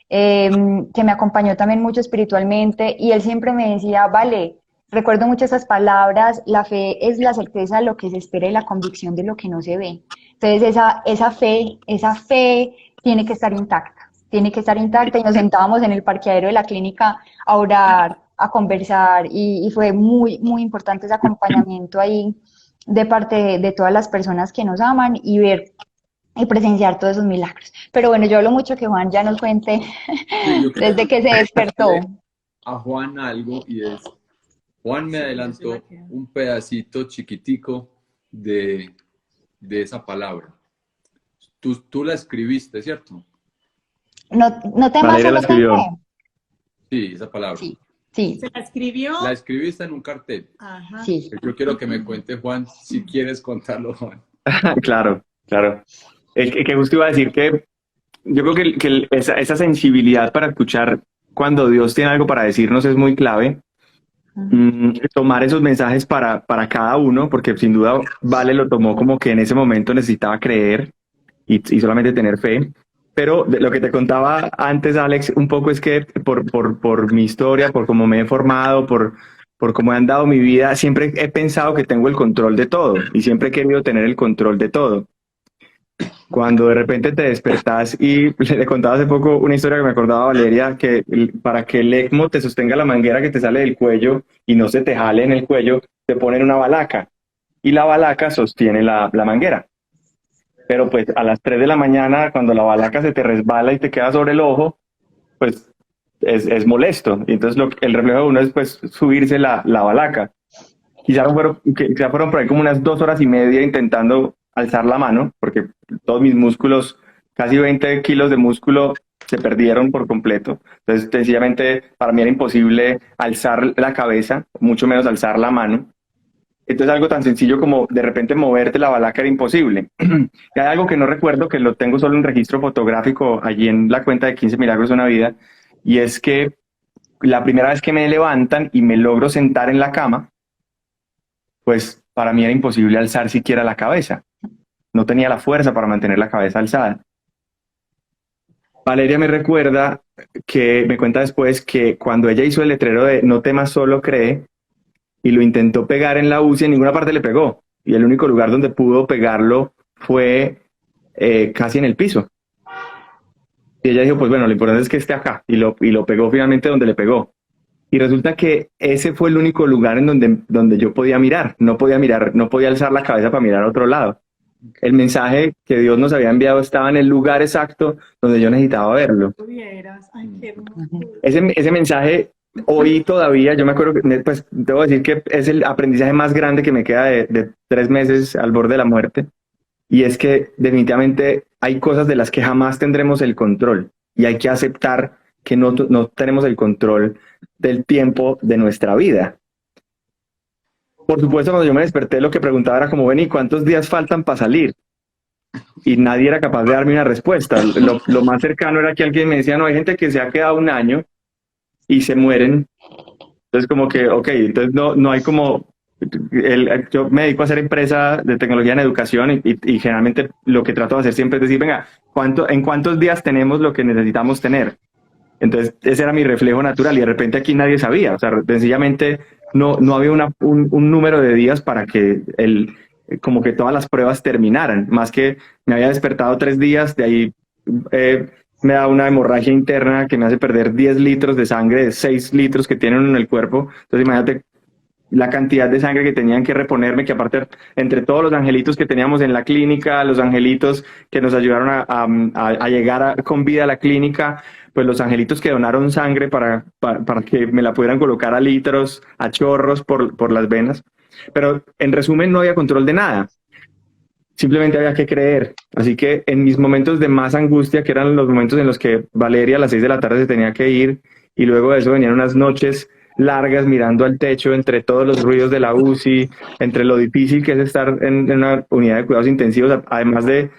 que me acompañó también mucho espiritualmente, y él siempre me decía: Vale, recuerdo mucho esas palabras: la fe es la certeza de lo que se espera y la convicción de lo que no se ve. Entonces esa fe tiene que estar intacta, y nos sentábamos en el parqueadero de la clínica a orar, a conversar, y fue muy importante ese acompañamiento ahí de parte de todas las personas que nos aman, y ver y presenciar todos esos milagros. Pero bueno, yo hablo mucho, que Juan ya nos cuente Sí, yo quería desde que se despertó. preguntarle a Juan algo, y es, Juan me Sí, yo se la adelantó quedo. un pedacito chiquitico de esa palabra. Tú la escribiste, ¿cierto? No temas, Valeria la solo ten escribió. fe. Sí, esa palabra. Sí, sí, Se la escribió. La escribiste en un cartel. Ajá. sí. Yo quiero que me cuente, Juan, si quieres contarlo, Juan. Claro, claro. Que justo iba a decir que yo creo que esa sensibilidad para escuchar cuando Dios tiene algo para decirnos es muy clave. Tomar esos mensajes para cada uno, porque sin duda Vale lo tomó como que en ese momento necesitaba creer y solamente tener fe. Pero lo que te contaba antes, Alex, un poco es que por mi historia, por cómo me he formado, por cómo he andado mi vida, siempre he pensado que tengo el control de todo, y siempre he querido tener el control de todo. Cuando de repente te despertás, y le contaba hace poco una historia que me acordaba Valeria, que para que el ECMO te sostenga la manguera que te sale del cuello y no se te jale en el cuello, te ponen una balaca, y la balaca sostiene la manguera. Pero pues a las 3 de la mañana, cuando la balaca se te resbala y te queda sobre el ojo, pues es molesto. Y entonces el reflejo de uno es pues subirse la balaca. Quizá fueron por ahí como unas 2 horas y media intentando alzar la mano, porque todos mis músculos, casi 20 kilos de músculo, se perdieron por completo. Entonces, sencillamente, para mí era imposible alzar la cabeza, mucho menos alzar la mano. Entonces, algo tan sencillo como de repente moverte la balaca era imposible. Y hay algo que no recuerdo, que lo tengo solo en registro fotográfico allí en la cuenta de 15 Milagros de una Vida, y es que la primera vez que me levantan y me logro sentar en la cama, pues para mí era imposible alzar siquiera la cabeza. No tenía la fuerza para mantener la cabeza alzada. Valeria me recuerda que me cuenta después que cuando ella hizo el letrero de no temas, solo cree, y lo intentó pegar en la UCI, en ninguna parte le pegó. Y el único lugar donde pudo pegarlo fue casi en el piso. Y ella dijo, pues bueno, lo importante es que esté acá. Y lo pegó finalmente donde le pegó. Y resulta que ese fue el único lugar en donde yo podía mirar, no podía alzar la cabeza para mirar a otro lado. El mensaje que Dios nos había enviado estaba en el lugar exacto donde yo necesitaba verlo. Ay, qué hermoso. Ese mensaje hoy todavía, yo me acuerdo que, pues debo decir que es el aprendizaje más grande que me queda de 3 meses al borde de la muerte. Y es que definitivamente hay cosas de las que jamás tendremos el control y hay que aceptar que no tenemos el control del tiempo de nuestra vida. Por supuesto, cuando yo me desperté, lo que preguntaba era como, Beni, ¿cuántos días faltan para salir? Y nadie era capaz de darme una respuesta. Lo más cercano era que alguien me decía, no, hay gente que se ha quedado 1 año y se mueren. Entonces como que, ok, entonces no hay como... yo me dedico a hacer empresa de tecnología en educación y generalmente lo que trato de hacer siempre es decir, venga, ¿en cuántos días tenemos lo que necesitamos tener? Entonces ese era mi reflejo natural y de repente aquí nadie sabía, o sea, sencillamente no había un número de días para que como que todas las pruebas terminaran, más que me había despertado 3 días, de ahí me da una hemorragia interna que me hace perder 10 litros de sangre de 6 litros que tienen en el cuerpo, entonces imagínate la cantidad de sangre que tenían que reponerme, que aparte entre todos los angelitos que teníamos en la clínica, los angelitos que nos ayudaron a llegar con vida a la clínica, pues los angelitos que donaron sangre para que me la pudieran colocar a litros, a chorros por las venas. Pero en resumen no había control de nada, simplemente había que creer. Así que en mis momentos de más angustia, que eran los momentos en los que Valeria a las 6 de la tarde se tenía que ir, y luego de eso venían unas noches largas mirando al techo entre todos los ruidos de la UCI, entre lo difícil que es estar en una unidad de cuidados intensivos, además de,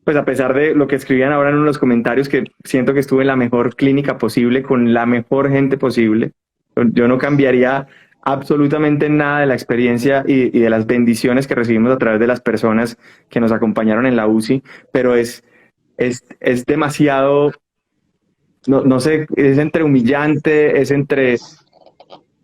pues a pesar de lo que escribían ahora en los comentarios, que siento que estuve en la mejor clínica posible, con la mejor gente posible. Yo no cambiaría absolutamente nada de la experiencia y de las bendiciones que recibimos a través de las personas que nos acompañaron en la UCI, pero es demasiado, no sé, es entre humillante, es entre...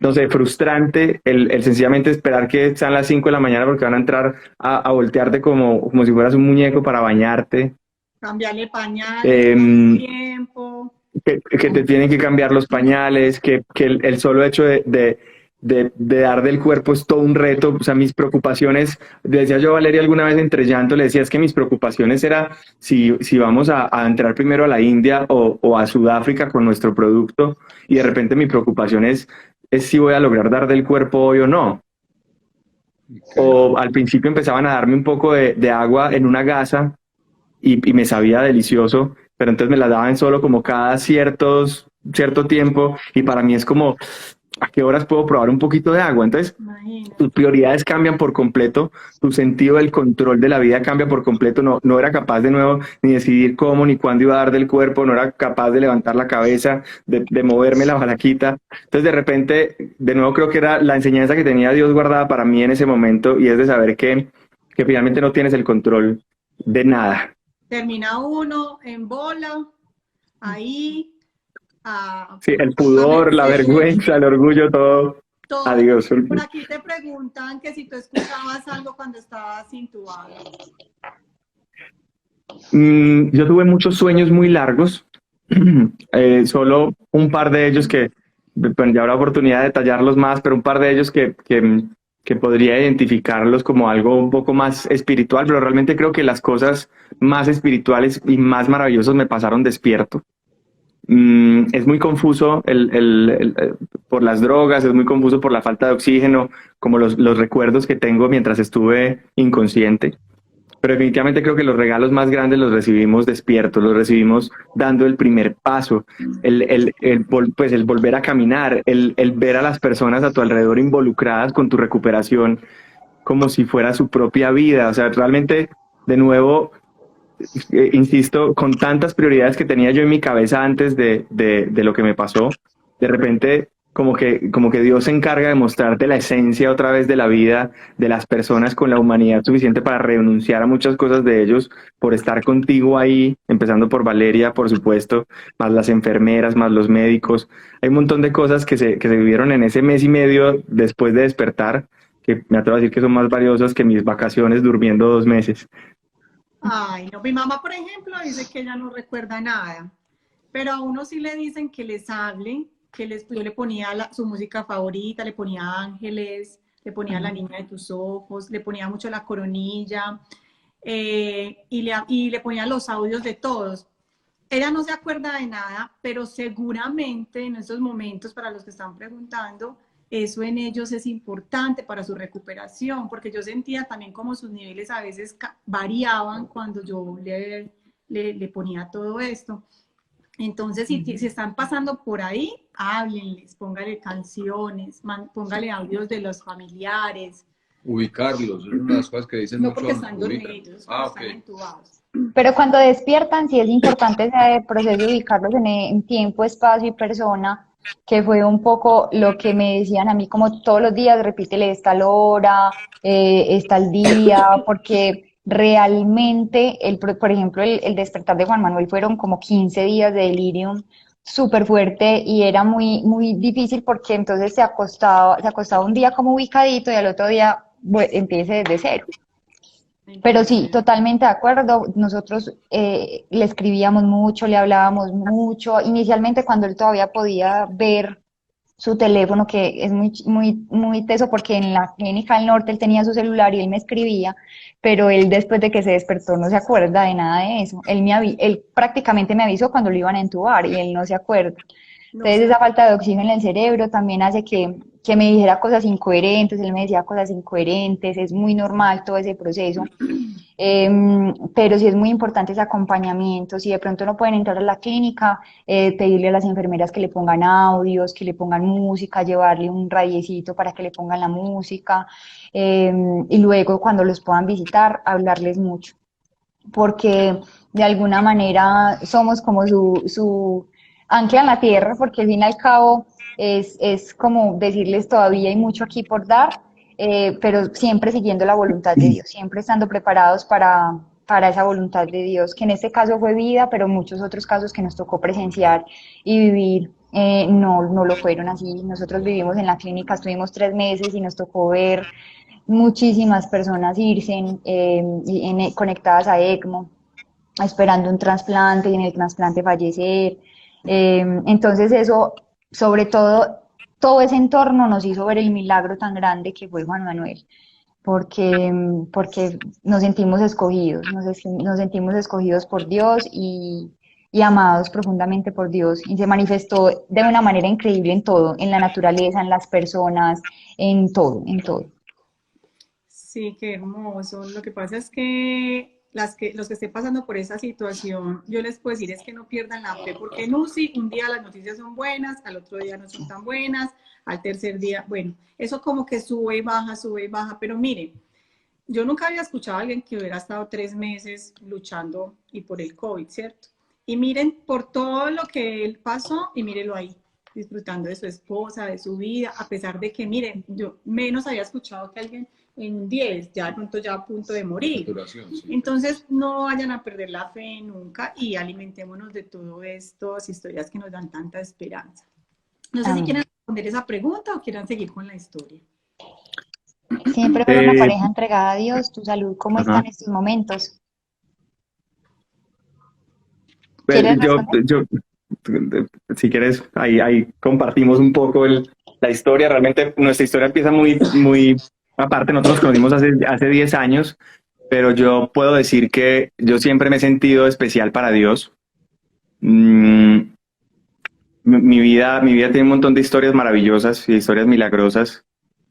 no sé, frustrante el sencillamente esperar que sean las 5 de la mañana porque van a entrar a voltearte como si fueras un muñeco para bañarte. Cambiarle pañales, tiempo. Que te tienen que cambiar los pañales, que el solo hecho de dar del cuerpo es todo un reto. O sea, mis preocupaciones, le decía yo a Valeria alguna vez entre llanto, le decía es que mis preocupaciones era si vamos a entrar primero a la India o a Sudáfrica con nuestro producto, y de repente mi preocupación es si voy a lograr dar del cuerpo hoy o no. O al principio empezaban a darme un poco de agua en una gasa y me sabía delicioso, pero entonces me la daban solo como cada cierto tiempo y para mí es como, ¿a qué horas puedo probar un poquito de agua? Entonces, tus prioridades cambian por completo, tu sentido del control de la vida cambia por completo, no era capaz de nuevo ni decidir cómo ni cuándo iba a dar del cuerpo, no era capaz de levantar la cabeza, de moverme la balaquita. Entonces, de repente, de nuevo creo que era la enseñanza que tenía Dios guardada para mí en ese momento y es de saber que finalmente no tienes el control de nada. Termina uno en bola, ahí... sí, el pudor, la vergüenza, el orgullo, todo. Adiós. Por aquí te preguntan que si tú escuchabas algo cuando estabas intubado. Yo tuve muchos sueños muy largos, solo un par de ellos que, bueno, ya habrá oportunidad de detallarlos más, pero un par de ellos que podría identificarlos como algo un poco más espiritual, pero realmente creo que las cosas más espirituales y más maravillosas me pasaron despierto. Es muy confuso por las drogas, es muy confuso por la falta de oxígeno, como los recuerdos que tengo mientras estuve inconsciente. Pero definitivamente creo que los regalos más grandes los recibimos despiertos, los recibimos dando el primer paso, el volver a caminar, el ver a las personas a tu alrededor involucradas con tu recuperación como si fuera su propia vida. O sea, realmente, de nuevo... insisto, con tantas prioridades que tenía yo en mi cabeza antes de lo que me pasó, de repente como que Dios se encarga de mostrarte la esencia otra vez de la vida, de las personas con la humanidad suficiente para renunciar a muchas cosas de ellos por estar contigo ahí, empezando por Valeria, por supuesto, más las enfermeras, más los médicos. Hay un montón de cosas que se vivieron en ese mes y medio después de despertar, que me atrevo a decir que son más valiosas que mis vacaciones durmiendo 2 meses. Ay, no, mi mamá, por ejemplo, dice que ella no recuerda nada, pero a uno sí le dicen que les hable yo le ponía su música favorita, le ponía Ángeles, le ponía La Niña de tus Ojos, le ponía mucho La Coronilla, y le ponía los audios de todos. Ella no se acuerda de nada, pero seguramente en esos momentos, para los que están preguntando, eso en ellos es importante para su recuperación, porque yo sentía también como sus niveles a veces variaban cuando yo le ponía todo esto. Entonces, si están pasando por ahí, háblenles, póngale canciones, póngale audios de los familiares. Ubicarlos, es una de las cosas que dicen No mucho. porque están dormidos, están entubados. Pero cuando despiertan, sí es importante ese proceso de ubicarlos en tiempo, espacio y persona, que fue un poco lo que me decían a mí, como todos los días, repítele esta hora, está el día, porque realmente, por ejemplo, el despertar de Juan Manuel fueron como 15 días de delirium súper fuerte y era muy, muy difícil porque entonces se acostaba un día como ubicadito y al otro día empiece desde cero. Pero sí, totalmente de acuerdo. Nosotros le escribíamos mucho, le hablábamos mucho. Inicialmente cuando él todavía podía ver su teléfono, que es muy, muy, muy teso porque en la clínica del norte él tenía su celular y él me escribía, pero él después de que se despertó no se acuerda de nada de eso. Él prácticamente me avisó cuando lo iban a entubar y él no se acuerda. Entonces esa falta de oxígeno en el cerebro también hace que me dijera cosas incoherentes, él me decía cosas incoherentes, es muy normal todo ese proceso, pero sí es muy importante ese acompañamiento. Si de pronto no pueden entrar a la clínica, pedirle a las enfermeras que le pongan audios, que le pongan música, llevarle un radiecito para que le pongan la música, y luego cuando los puedan visitar, hablarles mucho, porque de alguna manera somos como su ancla en la tierra, porque al fin y al cabo es como decirles todavía hay mucho aquí por dar, pero siempre siguiendo la voluntad de Dios, siempre estando preparados para esa voluntad de Dios, que en este caso fue vida, pero muchos otros casos que nos tocó presenciar y vivir no lo fueron así. Nosotros vivimos en la clínica, estuvimos 3 meses y nos tocó ver muchísimas personas irse conectadas a ECMO, esperando un trasplante y en el trasplante fallecer. Entonces eso, sobre todo ese entorno nos hizo ver el milagro tan grande que fue Juan Manuel, porque nos sentimos escogidos, nos sentimos escogidos por Dios y amados profundamente por Dios, y se manifestó de una manera increíble en todo, en la naturaleza, en las personas, en todo, en todo. Sí, qué hermoso. Lo que pasa es que los que estén pasando por esa situación, yo les puedo decir es que no pierdan la fe, porque en UCI un día las noticias son buenas, al otro día no son tan buenas, al tercer día, bueno, eso como que sube y baja, pero miren, yo nunca había escuchado a alguien que hubiera estado 3 meses luchando y por el COVID, ¿cierto? Y miren por todo lo que él pasó y mírenlo ahí, disfrutando de su esposa, de su vida, a pesar de que, miren, yo menos había escuchado que alguien en 10, ya de pronto ya a punto de morir. Sí. Entonces, no vayan a perder la fe nunca y alimentémonos de todo esto, historias que nos dan tanta esperanza. No sé si quieren responder esa pregunta o quieran seguir con la historia. Siempre fue una pareja entregada a Dios. ¿Tu salud cómo está en estos momentos? Yo, si quieres, ahí compartimos un poco la historia. Realmente nuestra historia empieza muy, muy aparte. Nosotros nos conocimos hace 10 años, pero yo puedo decir que yo siempre me he sentido especial para Dios. Mi vida tiene un montón de historias maravillosas y historias milagrosas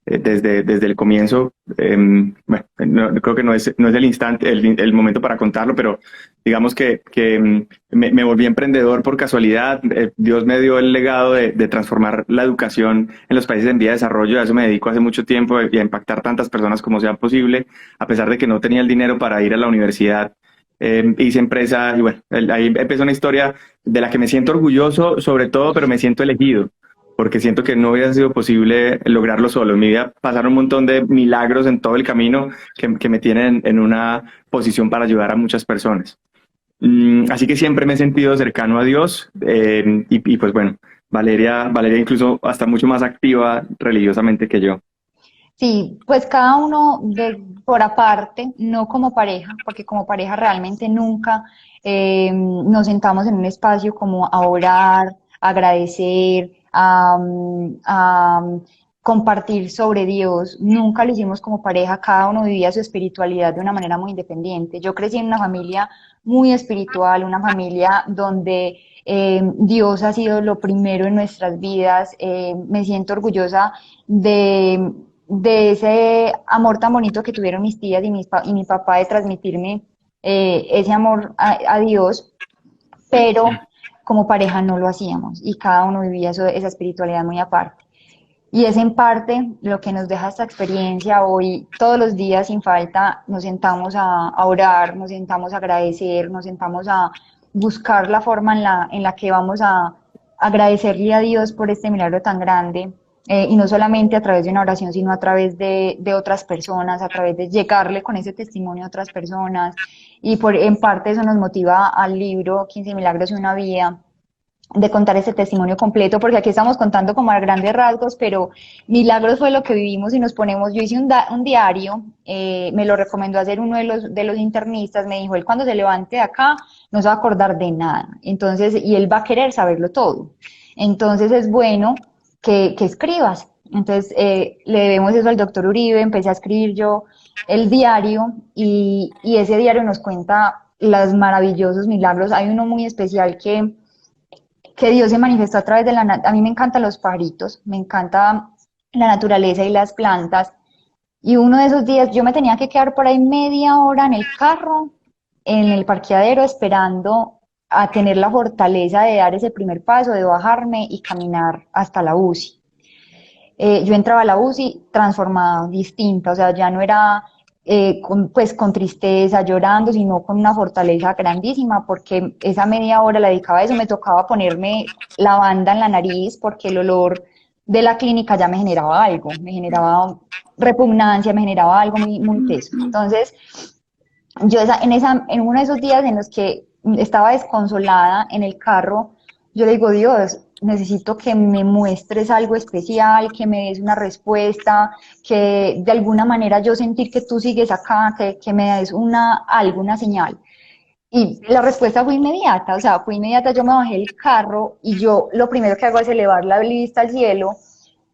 desde el comienzo. Bueno, creo que no es el instante, el momento para contarlo, pero digamos que me volví emprendedor por casualidad. Dios me dio el legado de transformar la educación en los países en vía de desarrollo. A eso me dedico hace mucho tiempo y a impactar tantas personas como sea posible, a pesar de que no tenía el dinero para ir a la universidad. Hice empresa y bueno, ahí empezó una historia de la que me siento orgulloso sobre todo, pero me siento elegido, porque siento que no hubiera sido posible lograrlo solo. En mi vida pasaron un montón de milagros en todo el camino que me tienen en una posición para ayudar a muchas personas. Así que siempre me he sentido cercano a Dios y pues bueno, Valeria incluso hasta mucho más activa religiosamente que yo. Sí, pues cada uno por aparte, no como pareja, porque como pareja realmente nunca nos sentamos en un espacio como a orar, a agradecer, a compartir sobre Dios. Nunca lo hicimos como pareja, cada uno vivía su espiritualidad de una manera muy independiente. Yo crecí en una familia muy espiritual, una familia donde Dios ha sido lo primero en nuestras vidas. Me siento orgullosa de ese amor tan bonito que tuvieron mis tías y mi papá de transmitirme ese amor a Dios, pero como pareja no lo hacíamos y cada uno vivía esa espiritualidad muy aparte. Y es en parte lo que nos deja esta experiencia hoy. Todos los días sin falta nos sentamos a orar, nos sentamos a agradecer, nos sentamos a buscar la forma en la que vamos a agradecerle a Dios por este milagro tan grande. Y no solamente a través de una oración, sino a través de otras personas, a través de llegarle con ese testimonio a otras personas. Y en parte eso nos motiva al libro 15 Milagros y una Vida, de contar ese testimonio completo, porque aquí estamos contando como a grandes rasgos, pero milagros fue lo que vivimos y nos ponemos. Yo hice un diario, me lo recomendó hacer uno de los internistas, me dijo, él cuando se levante de acá no se va a acordar de nada, entonces, y él va a querer saberlo todo. Entonces es bueno que escribas. Entonces le debemos eso al doctor Uribe, empecé a escribir yo el diario y ese diario nos cuenta los maravillosos milagros. Hay uno muy especial que Dios se manifestó a través de a mí me encantan los pajaritos, me encanta la naturaleza y las plantas, y uno de esos días yo me tenía que quedar por ahí media hora en el carro, en el parqueadero, esperando a tener la fortaleza de dar ese primer paso, de bajarme y caminar hasta la UCI. Yo entraba a la UCI transformada, distinta, o sea, ya no era con tristeza, llorando, sino con una fortaleza grandísima, porque esa media hora la dedicaba a eso. Me tocaba ponerme la banda en la nariz porque el olor de la clínica ya me generaba algo, me generaba repugnancia, me generaba algo muy, muy teso. Entonces, yo en uno de esos días en los que estaba desconsolada en el carro, yo le digo, Dios, necesito que me muestres algo especial, que me des una respuesta, que de alguna manera yo sentir que tú sigues acá, que me des alguna señal. Y la respuesta fue inmediata, o sea, fue inmediata. Yo me bajé del carro y yo lo primero que hago es elevar la vista al cielo,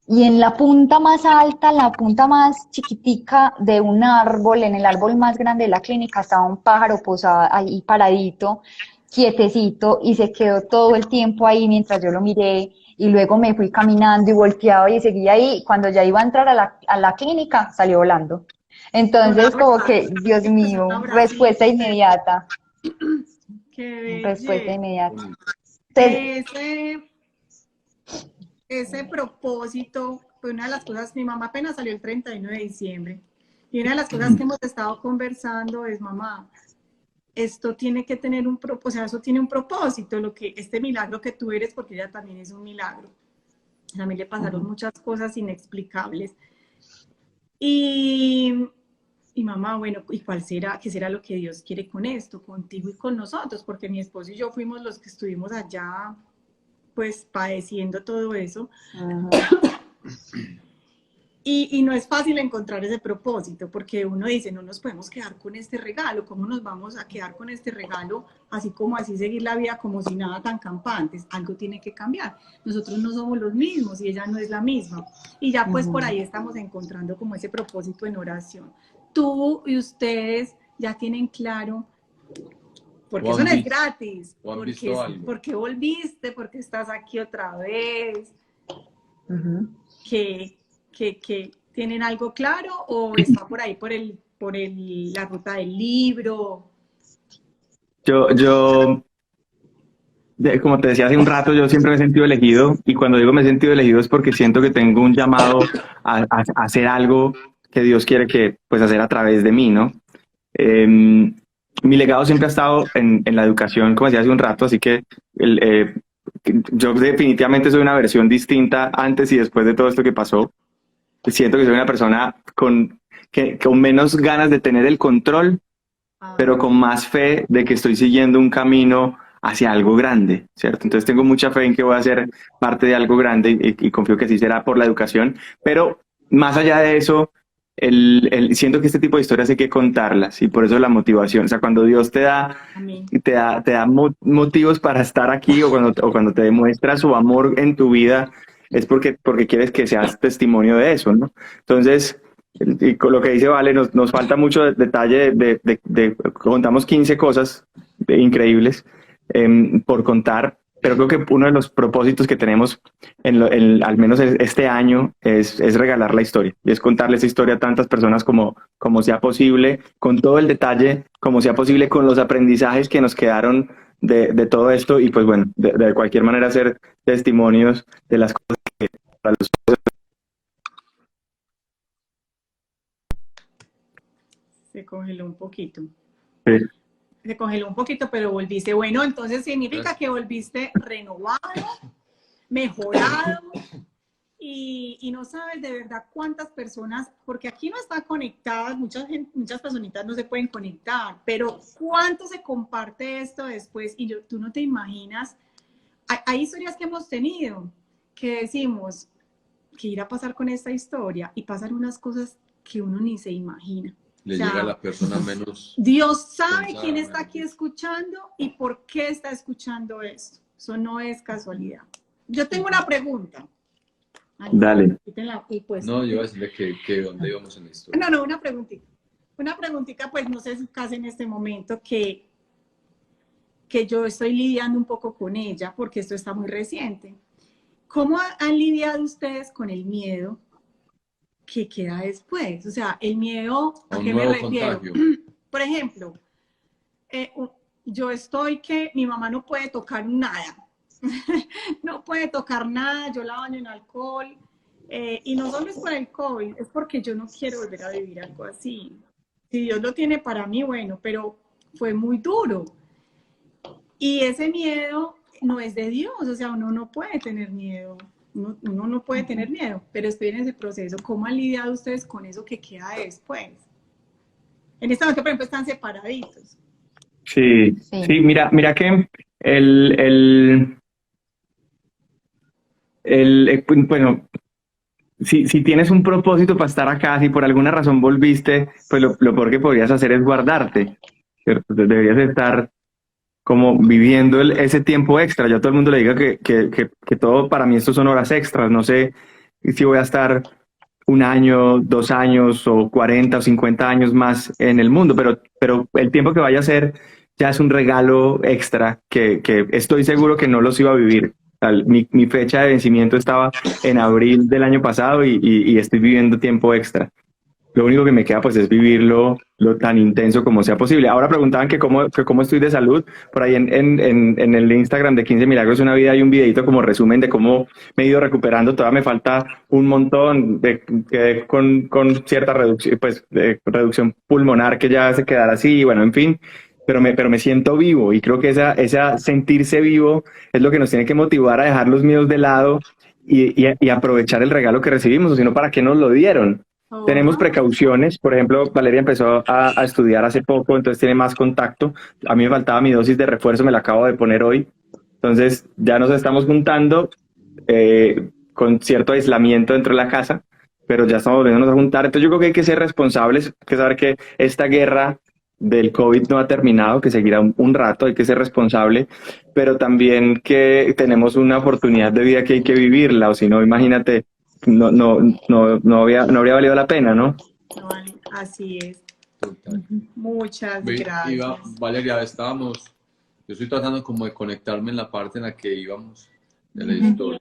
y en la punta más alta, la punta más chiquitica de un árbol, en el árbol más grande de la clínica, estaba un pájaro posado ahí paradito, quietecito, y se quedó todo el tiempo ahí mientras yo lo miré, y luego me fui caminando y volteaba y seguía ahí. Cuando ya iba a entrar a la clínica, salió volando. Entonces, como que, Dios mío, respuesta inmediata. Qué Respuesta inmediata. Entonces, ese propósito fue una de las cosas. Mi mamá apenas salió el 31 de diciembre, y una de las cosas que hemos estado conversando es, mamá, esto tiene que tener un propósito, o sea, eso tiene un propósito, este milagro que tú eres, porque ella también es un milagro. A mí le pasaron muchas cosas inexplicables. Y mamá, bueno, ¿y qué será lo que Dios quiere con esto, contigo y con nosotros? Porque mi esposo y yo fuimos los que estuvimos allá, pues, padeciendo todo eso. Y no es fácil encontrar ese propósito, porque uno dice, no nos podemos quedar con este regalo. ¿Cómo nos vamos a quedar con este regalo? Así como así seguir la vida como si nada, tan campantes. Algo tiene que cambiar. Nosotros no somos los mismos y ella no es la misma. Y ya pues por ahí estamos encontrando como ese propósito en oración. Tú y ustedes ya tienen claro, porque eso no es gratis. Porque volviste, porque estás aquí otra vez. Que tienen algo claro, o está por ahí la ruta del libro. Como te decía hace un rato, yo siempre me he sentido elegido, y cuando digo me he sentido elegido es porque siento que tengo un llamado a hacer algo que Dios quiere pues hacer a través de mí, ¿no? Mi legado siempre ha estado en la educación, como decía hace un rato, así que yo definitivamente soy una versión distinta antes y después de todo esto que pasó. Siento que soy una persona con menos ganas de tener el control, pero con más fe de que estoy siguiendo un camino hacia algo grande, ¿cierto? Entonces tengo mucha fe en que voy a ser parte de algo grande, y confío que sí será por la educación. Pero más allá de eso, siento que este tipo de historias hay que contarlas y por eso la motivación. O sea, cuando Dios Amén. te da motivos para estar aquí o cuando te demuestra su amor en tu vida, es porque quieres que seas testimonio de eso, ¿no? Entonces, y con lo que dice Vale, nos falta mucho detalle contamos 15 cosas increíbles por contar, pero creo que uno de los propósitos que tenemos al menos este año es regalar la historia y es contarle esa historia a tantas personas como sea posible, con todo el detalle, como sea posible, con los aprendizajes que nos quedaron de todo esto y pues bueno, de cualquier manera hacer testimonios de las cosas que para los... Se congeló un poquito. Sí. Se congeló un poquito, pero volviste. Bueno, entonces significa que volviste renovado, mejorado, y no sabes de verdad cuántas personas, porque aquí no están conectadas, muchas personitas no se pueden conectar, pero cuánto se comparte esto después, y tú no te imaginas, hay historias que hemos tenido, que decimos, ¿qué irá a pasar con esta historia? Y pasan unas cosas que uno ni se imagina. Le llega a la persona menos... Dios sabe quién está aquí escuchando y por qué está escuchando esto. Eso no es casualidad. Yo tengo una pregunta. Dale. No, yo iba a decirle que dónde íbamos en la historia. No, una preguntita. Una preguntita, pues no sé si casi en este momento que yo estoy lidiando un poco con ella, porque esto está muy reciente. ¿Cómo han lidiado ustedes con el miedo que queda después? O sea, el miedo, ¿a qué me refiero? Contagio. Por ejemplo, yo estoy que mi mamá no puede tocar nada. No puede tocar nada, yo la baño en alcohol. Y no solo es por el COVID, es porque yo no quiero volver a vivir algo así. Si Dios lo tiene para mí, bueno, pero fue muy duro. Y ese miedo no es de Dios, o sea, uno no puede tener miedo. Uno no puede tener miedo, pero estoy en ese proceso. ¿Cómo han lidiado ustedes con eso que queda después? En este momento, por ejemplo, están separaditos. Sí, mira que bueno, si tienes un propósito para estar acá, si por alguna razón volviste, pues lo peor que podrías hacer es guardarte, ¿cierto? Deberías estar como viviendo ese tiempo extra. Yo a todo el mundo le digo que todo para mí esto son horas extras. No sé si voy a estar 1 año, 2 años o 40 o 50 años más en el mundo, pero el tiempo que vaya a ser ya es un regalo extra que estoy seguro que no los iba a vivir. Mi fecha de vencimiento estaba en abril del año pasado y estoy viviendo tiempo extra. Lo único que me queda pues es vivirlo lo tan intenso como sea posible. Ahora preguntaban que cómo estoy de salud. Por ahí en el Instagram de 15 Milagros una vida hay un videito como resumen de cómo me he ido recuperando. Todavía me falta un montón con cierta reducción, pues, de reducción pulmonar que ya se quedará así, bueno, en fin. Pero me siento vivo y creo que esa sentirse vivo es lo que nos tiene que motivar a dejar los miedos de lado y aprovechar el regalo que recibimos, o si no, ¿para qué nos lo dieron? Tenemos precauciones, por ejemplo, Valeria empezó a estudiar hace poco, entonces tiene más contacto. A mí me faltaba mi dosis de refuerzo, me la acabo de poner hoy. Entonces ya nos estamos juntando con cierto aislamiento dentro de la casa, pero ya estamos volviéndonos a juntar. Entonces yo creo que hay que ser responsables, hay que saber que esta guerra del COVID no ha terminado, que seguirá un rato, hay que ser responsable, pero también que tenemos una oportunidad de vida que hay que vivirla, o si no, imagínate, no habría valido la pena, ¿no? No, así es. Total. Muchas gracias. Valeria, yo estoy tratando como de conectarme en la parte en la que íbamos de la historia.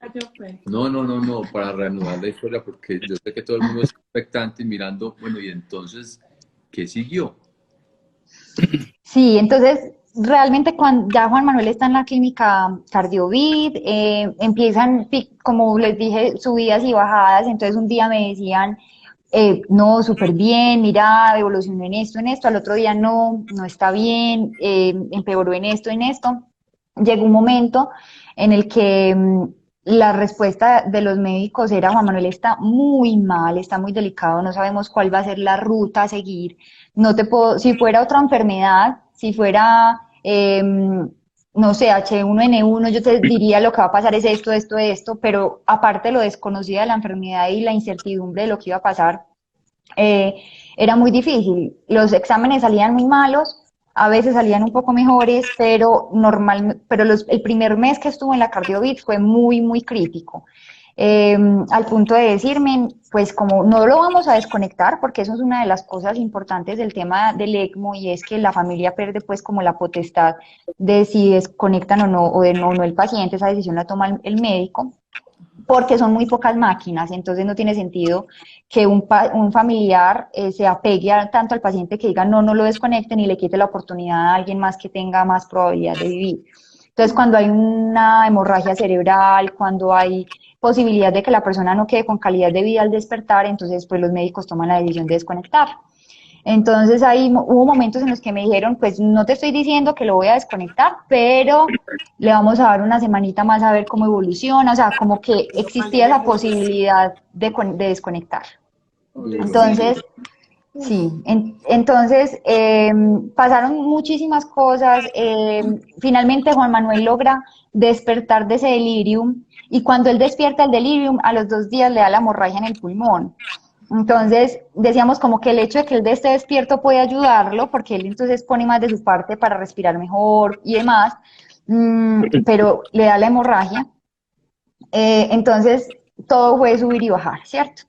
No, para reanudar la historia, porque yo sé que todo el mundo es expectante y mirando, bueno, y entonces, ¿qué siguió? Sí, entonces realmente cuando ya Juan Manuel está en la clínica Cardiovid, empiezan, como les dije, subidas y bajadas. Entonces un día me decían, no, súper bien, mira, evolucionó en esto, al otro día no está bien, empeoró en esto. Llegó un momento en el que la respuesta de los médicos era: Juan Manuel está muy mal, está muy delicado, no sabemos cuál va a ser la ruta a seguir. No te puedo, si fuera otra enfermedad, si fuera, no sé, H1N1, yo te diría lo que va a pasar es esto, pero aparte de lo desconocida de la enfermedad y la incertidumbre de lo que iba a pasar, eh, era muy difícil. Los exámenes salían muy malos, a veces salían un poco mejores, pero el primer mes que estuve en la Cardiovit fue muy, muy crítico. Al punto de decirme, pues como no lo vamos a desconectar, porque eso es una de las cosas importantes del tema del ECMO, y es que la familia pierde pues como la potestad de si desconectan o no, o de no el paciente, esa decisión la toma el médico, porque son muy pocas máquinas, entonces no tiene sentido que un familiar se apegue tanto al paciente que diga no lo desconecten y le quite la oportunidad a alguien más que tenga más probabilidad de vivir. Entonces, cuando hay una hemorragia cerebral, cuando hay posibilidad de que la persona no quede con calidad de vida al despertar, entonces pues los médicos toman la decisión de desconectar. Entonces ahí hubo momentos en los que me dijeron, pues no te estoy diciendo que lo voy a desconectar, pero le vamos a dar una semanita más a ver cómo evoluciona, o sea, como que existía esa posibilidad de desconectar. Entonces, sí, entonces pasaron muchísimas cosas, finalmente Juan Manuel logra despertar de ese delirium, y cuando él despierta el delirium, a los 2 días le da la hemorragia en el pulmón. Entonces decíamos como que el hecho de que él esté despierto puede ayudarlo, porque él entonces pone más de su parte para respirar mejor y demás, pero le da la hemorragia. Entonces todo fue subir y bajar, ¿cierto?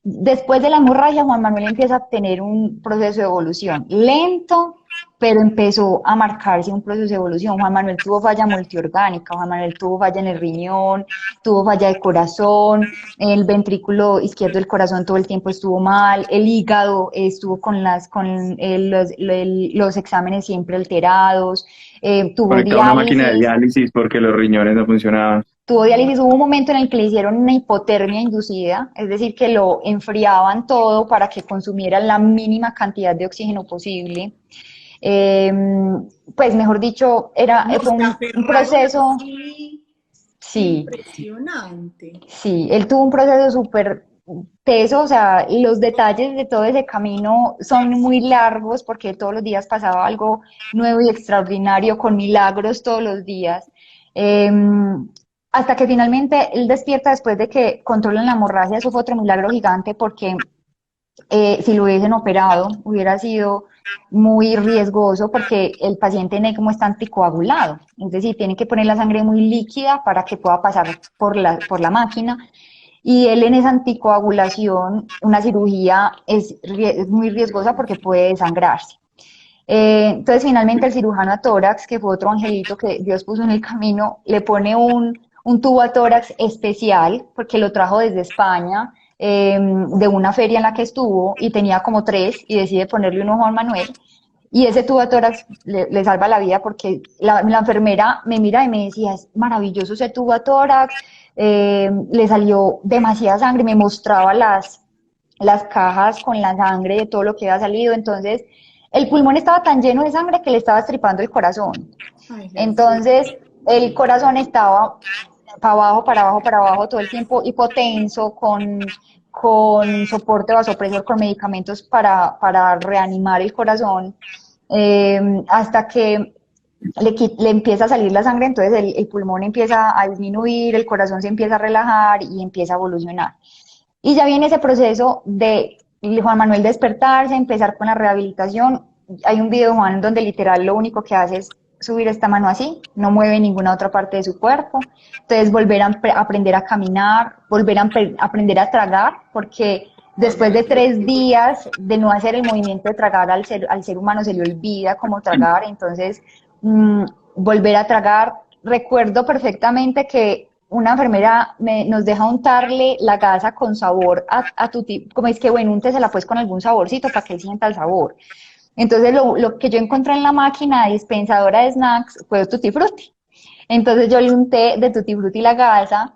Después de la hemorragia, Juan Manuel empieza a tener un proceso de evolución lento, pero empezó a marcarse un proceso de evolución. Juan Manuel tuvo falla multiorgánica, Juan Manuel tuvo falla en el riñón, tuvo falla de corazón, el ventrículo izquierdo del corazón todo el tiempo estuvo mal, el hígado estuvo con los exámenes siempre alterados, tuvo Conectado a una máquina de diálisis. diálisis porque los riñones no funcionaban. Tuvo diálisis, hubo un momento en el que le hicieron una hipotermia inducida, es decir, que lo enfriaban todo para que consumiera la mínima cantidad de oxígeno posible. Pues mejor dicho, fue un proceso, sí, impresionante. sí, él tuvo un proceso súper teso, o sea, los detalles de todo ese camino son muy largos porque todos los días pasaba algo nuevo y extraordinario, con milagros todos los días. Hasta que finalmente él despierta después de que controlan la hemorragia. Eso fue otro milagro gigante, porque si lo hubiesen operado hubiera sido muy riesgoso, porque el paciente en ECMO está anticoagulado, es decir, tienen que poner la sangre muy líquida para que pueda pasar por la máquina, y él en esa anticoagulación, una cirugía es muy riesgosa porque puede desangrarse. Entonces finalmente el cirujano a tórax, que fue otro angelito que Dios puso en el camino, le pone un tubo a tórax especial, porque lo trajo desde España, de una feria en la que estuvo, y tenía como 3, y decide ponerle uno a Juan Manuel, y ese tubo a tórax le salva la vida, porque la enfermera me mira y me decía, es maravilloso ese tubo a tórax, le salió demasiada sangre, me mostraba las cajas con la sangre de todo lo que había salido. Entonces el pulmón estaba tan lleno de sangre que le estaba estripando el corazón. Ay, Entonces el corazón estaba para abajo, para abajo, para abajo todo el tiempo, hipotenso, con soporte vasopresor, con medicamentos para reanimar el corazón, hasta que le empieza a salir la sangre, entonces el pulmón empieza a disminuir, el corazón se empieza a relajar y empieza a evolucionar. Y ya viene ese proceso de Juan Manuel despertarse, empezar con la rehabilitación. Hay un video de Juan donde literal lo único que hace es subir esta mano así, no mueve ninguna otra parte de su cuerpo. Entonces volver a aprender a caminar, volver a aprender a tragar, porque después de 3 días de no hacer el movimiento de tragar, al ser humano se le olvida cómo tragar. Entonces volver a tragar. Recuerdo perfectamente que una enfermera nos deja untarle la gasa con sabor a tutti, como es que bueno, úntesela pues con algún saborcito para que él sienta el sabor. Entonces lo que yo encontré en la máquina dispensadora de snacks fue Tutti Frutti. Entonces yo le unté de Tutti Frutti la gasa,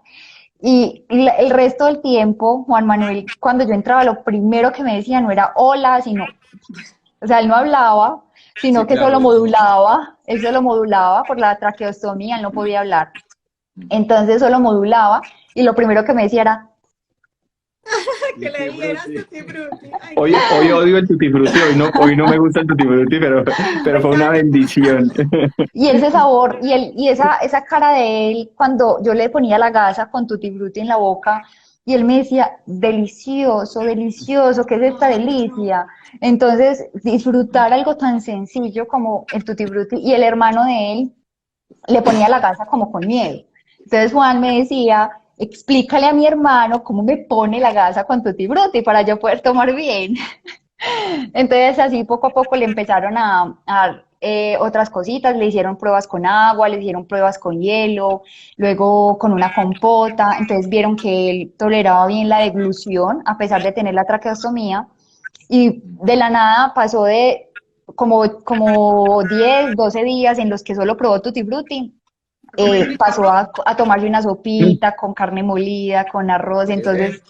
y el resto del tiempo Juan Manuel, cuando yo entraba, lo primero que me decía no era hola, sino, o sea, él no hablaba, sino Sí, que claro. él solo modulaba por la traqueostomía, él no podía hablar. Entonces solo modulaba, y lo primero que me decía era, que le dieras Tutti Frutti. Ay, Hoy odio el Tutti Frutti, hoy no me gusta el Tutti Frutti, pero fue una bendición. y ese sabor, y esa cara de él cuando yo le ponía la gasa con Tutti Frutti en la boca, Y él me decía, delicioso, delicioso, ¿qué es esta delicia? Entonces, disfrutar algo tan sencillo como el Tutti Frutti, y el hermano de él le ponía la gasa como con miedo. Entonces Juan me decía, explícale a mi hermano cómo me pone la gasa con Tutti Frutti para yo poder tomar bien. Entonces así poco a poco le empezaron a dar otras cositas, le hicieron pruebas con agua, le hicieron pruebas con hielo, luego con una compota, entonces vieron que él toleraba bien la deglución a pesar de tener la traqueostomía, y de la nada pasó de como 10, 12 días en los que solo probó Tutti Frutti, pasó a tomarse una sopita con carne molida, con arroz, entonces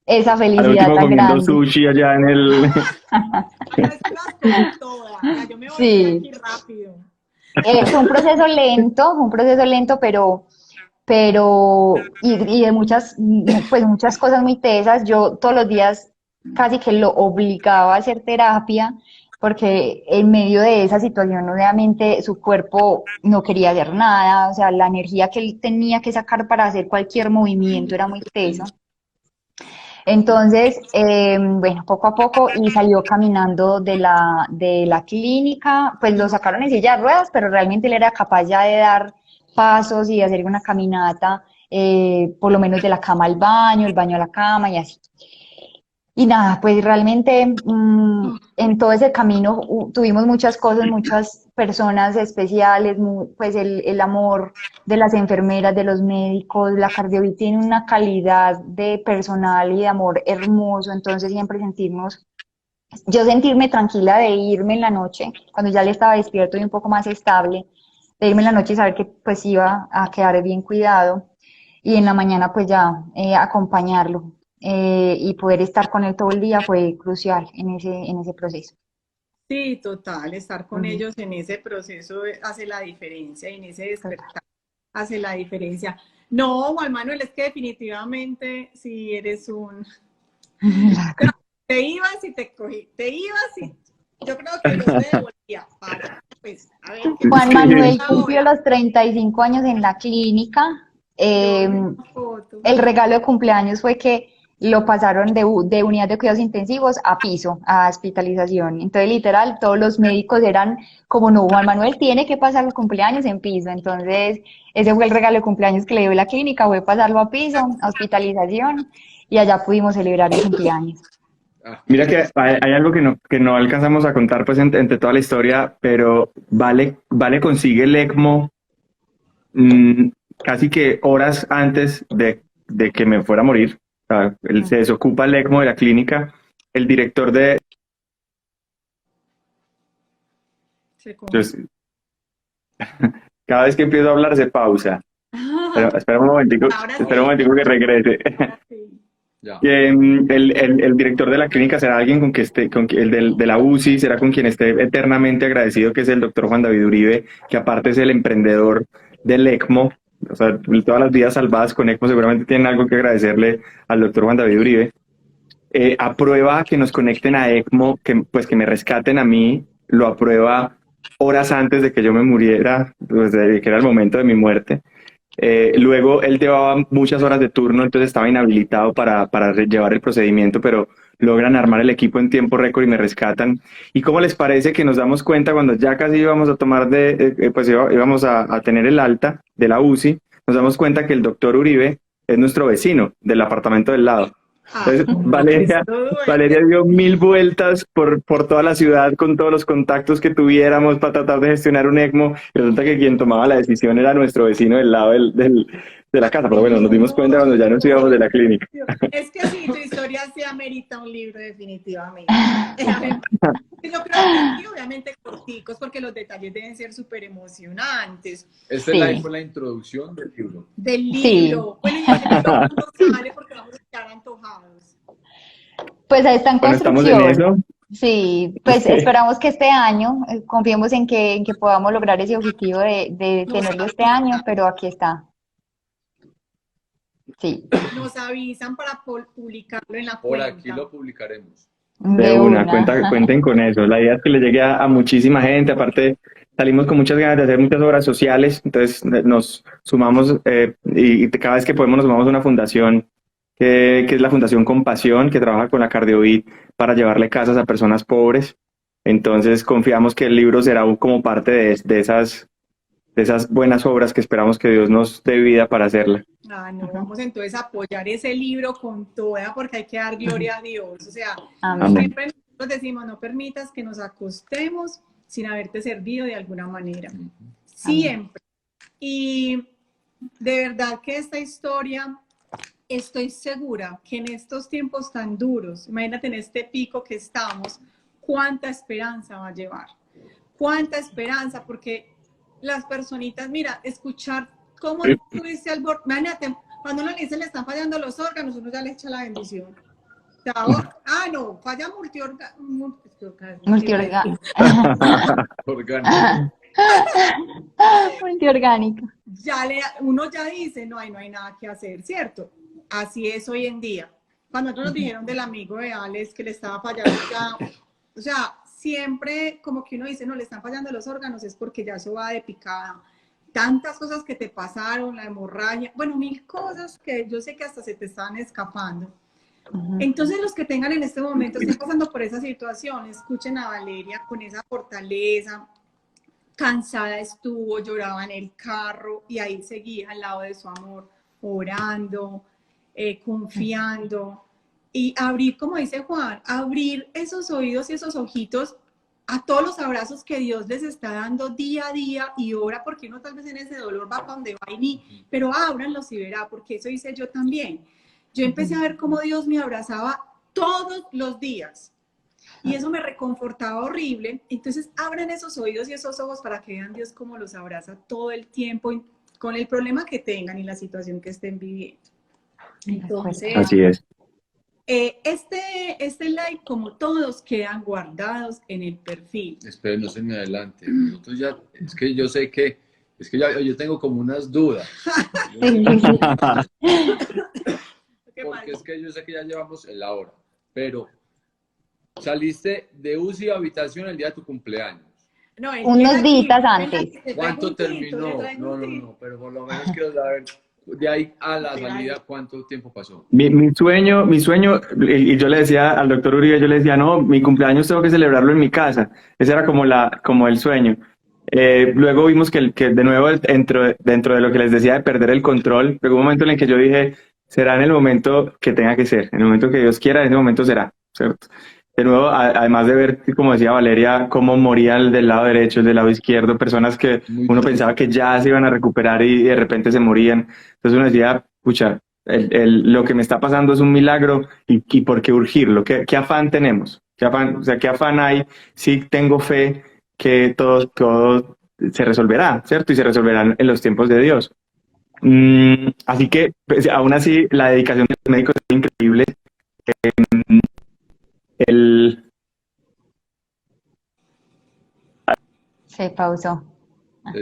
esa Al felicidad último tan comiendo grande. sushi allá en el... Ana, eso las como todas. Ya, yo me voy de Sí, aquí rápido. fue un proceso lento, y de pues muchas cosas muy tesas. Yo todos los días casi que lo obligaba a hacer terapia, porque en medio de esa situación, obviamente, su cuerpo no quería hacer nada, o sea, la energía que él tenía que sacar para hacer cualquier movimiento era muy tesa. Entonces, bueno, poco a poco y salió caminando de la clínica, pues lo sacaron en silla de ruedas, pero realmente él era capaz ya de dar pasos y de hacer una caminata, por lo menos de la cama al baño, el baño a la cama y así. Y nada, pues realmente en todo ese camino tuvimos muchas cosas, muchas personas especiales, pues el amor de las enfermeras, de los médicos, la Cardiovid tiene una calidad de personal y de amor hermoso, entonces siempre yo sentirme tranquila de irme en la noche, cuando ya le estaba despierto y un poco más estable, de irme en la noche y saber que pues iba a quedar bien cuidado, y en la mañana pues ya acompañarlo, y poder estar con él todo el día fue crucial en ese proceso. Sí, total, estar con Ujú. ellos en ese proceso hace la diferencia y en ese despertar hace la diferencia. No, Juan Manuel, es que definitivamente si eres un... Te ibas y te cogí, te ibas y yo creo que Dios te devolvía para, pues, a ver qué Juan pasa Manuel Sí. cumplió ahora. los 35 años en la clínica. Yo eh, vi una foto. el regalo de cumpleaños fue que lo pasaron de unidad de cuidados intensivos a piso, a hospitalización. Entonces, literal, todos los médicos eran como, no, Juan Manuel tiene que pasar los cumpleaños en piso. Entonces, ese fue el regalo de cumpleaños que le dio la clínica, fue pasarlo a piso, a hospitalización, y allá pudimos celebrar el cumpleaños. Ah, Mira que hay algo que no alcanzamos a contar pues entre toda la historia, pero Vale consigue el ECMO mm, casi que horas antes de que me fuera a morir. O sea, él se desocupa el ECMO de la clínica. El director de... Se congeló. Pues, cada vez que empiezo a hablar se pausa. Pero Ahora espera un sí, momentico que regrese. ahora sí. ya. Que, el director de la clínica será alguien con que esté, de la UCI, será con quien esté eternamente agradecido, que es el doctor Juan David Uribe, que aparte es el emprendedor del ECMO. O sea, todas las vidas salvadas con ECMO seguramente tienen algo que agradecerle al doctor Juan David Uribe. Aprueba que nos conecten a ECMO, pues que me rescaten a mí, lo aprueba horas antes de que yo me muriera, pues de que era el momento de mi muerte. Luego él llevaba muchas horas de turno, entonces estaba inhabilitado para llevar el procedimiento, pero logran armar el equipo en tiempo récord y me rescatan. ¿Y cómo les parece que nos damos cuenta cuando ya casi íbamos a tomar pues íbamos a tener el alta de la UCI, nos damos cuenta que el doctor Uribe es nuestro vecino del apartamento del lado? Ah, Entonces, eso Valeria duele. dio 1000 vueltas por toda la ciudad con todos los contactos que tuviéramos para tratar de gestionar un ECMO. Y resulta que quien tomaba la decisión era nuestro vecino del lado de la casa. Pero bueno, nos dimos cuenta cuando ya nos íbamos de la clínica. Es que sí, tu historia sí amerita un libro definitivamente. Yo creo que sí, obviamente corticos, porque los detalles deben ser súper emocionantes. Esta es Sí, fue la introducción del libro. Del sí. libro. Bueno, y ya que todo el mundo sale porque vamos a estar antojados. Pues está en Bueno, estamos en construcción. eso. Sí, pues esperamos que este año, confiemos en que podamos lograr ese objetivo de Nos tenerlo este año, avisan, pero aquí está. Sí, nos avisan para publicarlo en la Por aquí cuenta. lo publicaremos. De de una, una. cuenten con eso. La idea es que le llegue a muchísima gente. Aparte, salimos con muchas ganas de hacer muchas obras sociales. Entonces, nos sumamos y cada vez que podemos nos sumamos a una fundación que es la Fundación Compasión, que trabaja con la Cardiovid para llevarle casas a personas pobres. Entonces confiamos que el libro será como parte de esas buenas obras que esperamos que Dios nos dé vida para hacerla. Ah, no, vamos entonces a apoyar ese libro con toda, porque hay que dar gloria a Dios. O sea, Amén. siempre nosotros decimos, no permitas que nos acostemos sin haberte servido de alguna manera. Siempre. Y de verdad que esta historia, estoy segura que en estos tiempos tan duros, imagínate en este pico que estamos, cuánta esperanza va a llevar. Cuánta esperanza, porque las personitas, mira, escuchar cómo tú dices al borde, imagínate, cuando uno le dice le están fallando los órganos, uno ya le echa la bendición. O sea, no, falla Multiorgánico. Multiorgánico. Uno ya dice, no hay nada que hacer, ¿cierto? Así es hoy en día. Cuando nosotros nos dijeron del amigo de Alex que le estaba fallando ya, o sea, siempre como que uno dice, no, le están fallando los órganos, es porque ya eso va de picada. Tantas cosas que te pasaron, la hemorragia, bueno, 1000 cosas que yo sé que hasta se te están escapando. Entonces los que tengan en este momento, estén pasando por esa situación, escuchen a Valeria con esa fortaleza, cansada estuvo, lloraba en el carro y ahí seguía al lado de su amor, orando, confiando y abrir, como dice Juan, abrir esos oídos y esos ojitos a todos los abrazos que Dios les está dando día a día y ora, porque uno tal vez en ese dolor va para donde va y ni, pero ábranlos y verá, porque eso hice yo también. Yo empecé a ver cómo Dios me abrazaba todos los días y eso me reconfortaba horrible. Entonces abran esos oídos y esos ojos para que vean Dios cómo los abraza todo el tiempo con el problema que tengan y la situación que estén viviendo. Entonces, así es. Este like, como todos, quedan guardados en el perfil. Esperen, no se me adelante. Nosotros ya, es que yo sé que, es que yo tengo como unas dudas. Porque es que yo sé que ya llevamos la hora, pero saliste de UCI a habitación el día de tu cumpleaños. No, unos días antes. ¿Cuánto terminó? No, pero por lo menos quiero saber, de ahí a la salida, ¿cuánto tiempo pasó? Mi sueño, y yo le decía al doctor Uribe, yo le decía, no, mi cumpleaños tengo que celebrarlo en mi casa. Ese era como el sueño. Luego vimos que de nuevo dentro de lo que les decía de perder el control, llegó un momento en el que yo dije, será en el momento que tenga que ser, en el momento que Dios quiera, en ese momento será, ¿cierto? De nuevo, además de ver, como decía Valeria, cómo morían del lado derecho, del lado izquierdo, personas que uno pensaba que ya se iban a recuperar y de repente se morían. Entonces uno decía, pucha, lo que me está pasando es un milagro y ¿por qué urgirlo? ¿Qué afán tenemos? ¿Qué afán hay? Sí tengo fe que todo se resolverá, ¿cierto? Y se resolverán en los tiempos de Dios. Así que, pues, aún así, la dedicación de los médicos es increíble. Se pausó.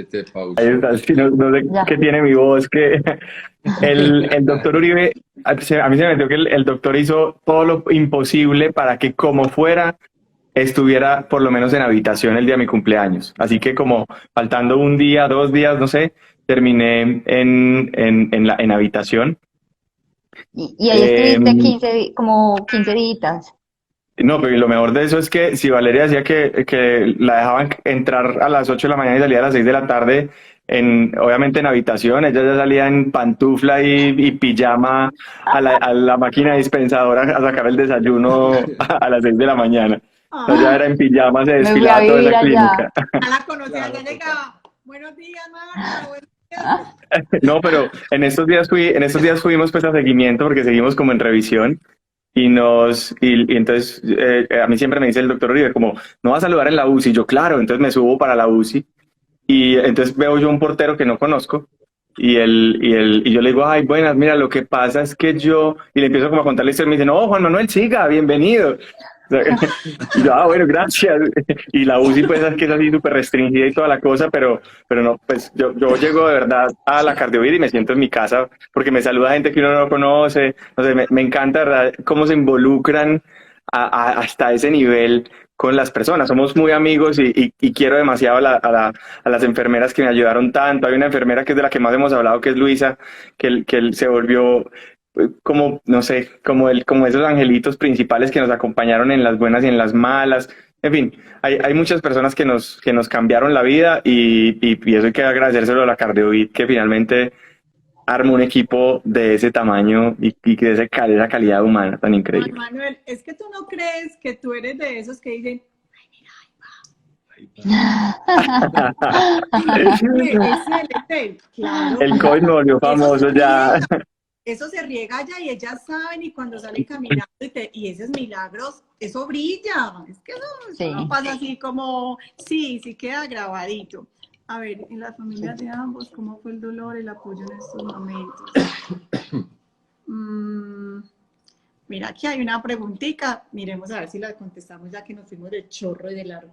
Te pausó. Ahí está, sí, no sé qué tiene mi voz, que el doctor Uribe, a mí se me metió que el doctor hizo todo lo imposible para que como fuera estuviera por lo menos en habitación el día de mi cumpleaños. Así que como faltando un día, 2 días, no sé, terminé en habitación. Y ahí estuviste como 15 días. No, pero lo mejor de eso es que si Valeria decía que la dejaban entrar a las 8 de la mañana y salía a las 6 de la tarde, obviamente en habitación, ella ya salía en pantufla y pijama a la máquina dispensadora a sacar el desayuno a las 6 de la mañana. Entonces ya era en pijama, se desfilaba toda la clínica. Ya la conocía, ya llegaba. Buenos días, Marta, buenos días. No, pero en estos días fuimos pues a seguimiento porque seguimos como en revisión. Y entonces a mí siempre me dice el doctor Uribe como, no va a saludar en la UCI. Yo, claro, entonces me subo para la UCI y entonces veo yo un portero que no conozco y yo le digo, ay, buenas, mira, lo que pasa es que y le empiezo como a contar la historia y me dice, no, Juan Manuel, siga, bienvenido. Yo, bueno, gracias. Y la UCI pues es que es así súper restringida y toda la cosa, pero no, pues yo llego de verdad a la Cardiovid y me siento en mi casa porque me saluda gente que uno no conoce. No sé, me encanta, ¿verdad?, cómo se involucran hasta ese nivel con las personas. Somos muy amigos y quiero demasiado a las enfermeras que me ayudaron tanto. Hay una enfermera que es de la que más hemos hablado, que es Luisa, que se volvió como, no sé, como esos angelitos principales que nos acompañaron en las buenas y en las malas. En fin, hay muchas personas que nos cambiaron la vida y eso hay que agradecérselo a la Cardiovid, que finalmente arma un equipo de ese tamaño y que de esa calidad humana tan increíble. Juan Manuel, es que tú no crees que tú eres de esos que dicen, es él, claro. El COVID me volvió famoso ya. Eso se riega allá y ellas saben, y cuando salen caminando y esos milagros, eso brilla. Es que eso no pasa así como, sí queda grabadito. A ver, en las familias de ambos, ¿cómo fue el dolor, el apoyo en estos momentos? Mira, aquí hay una preguntita, miremos a ver si la contestamos ya que nos fuimos de chorro y de largo.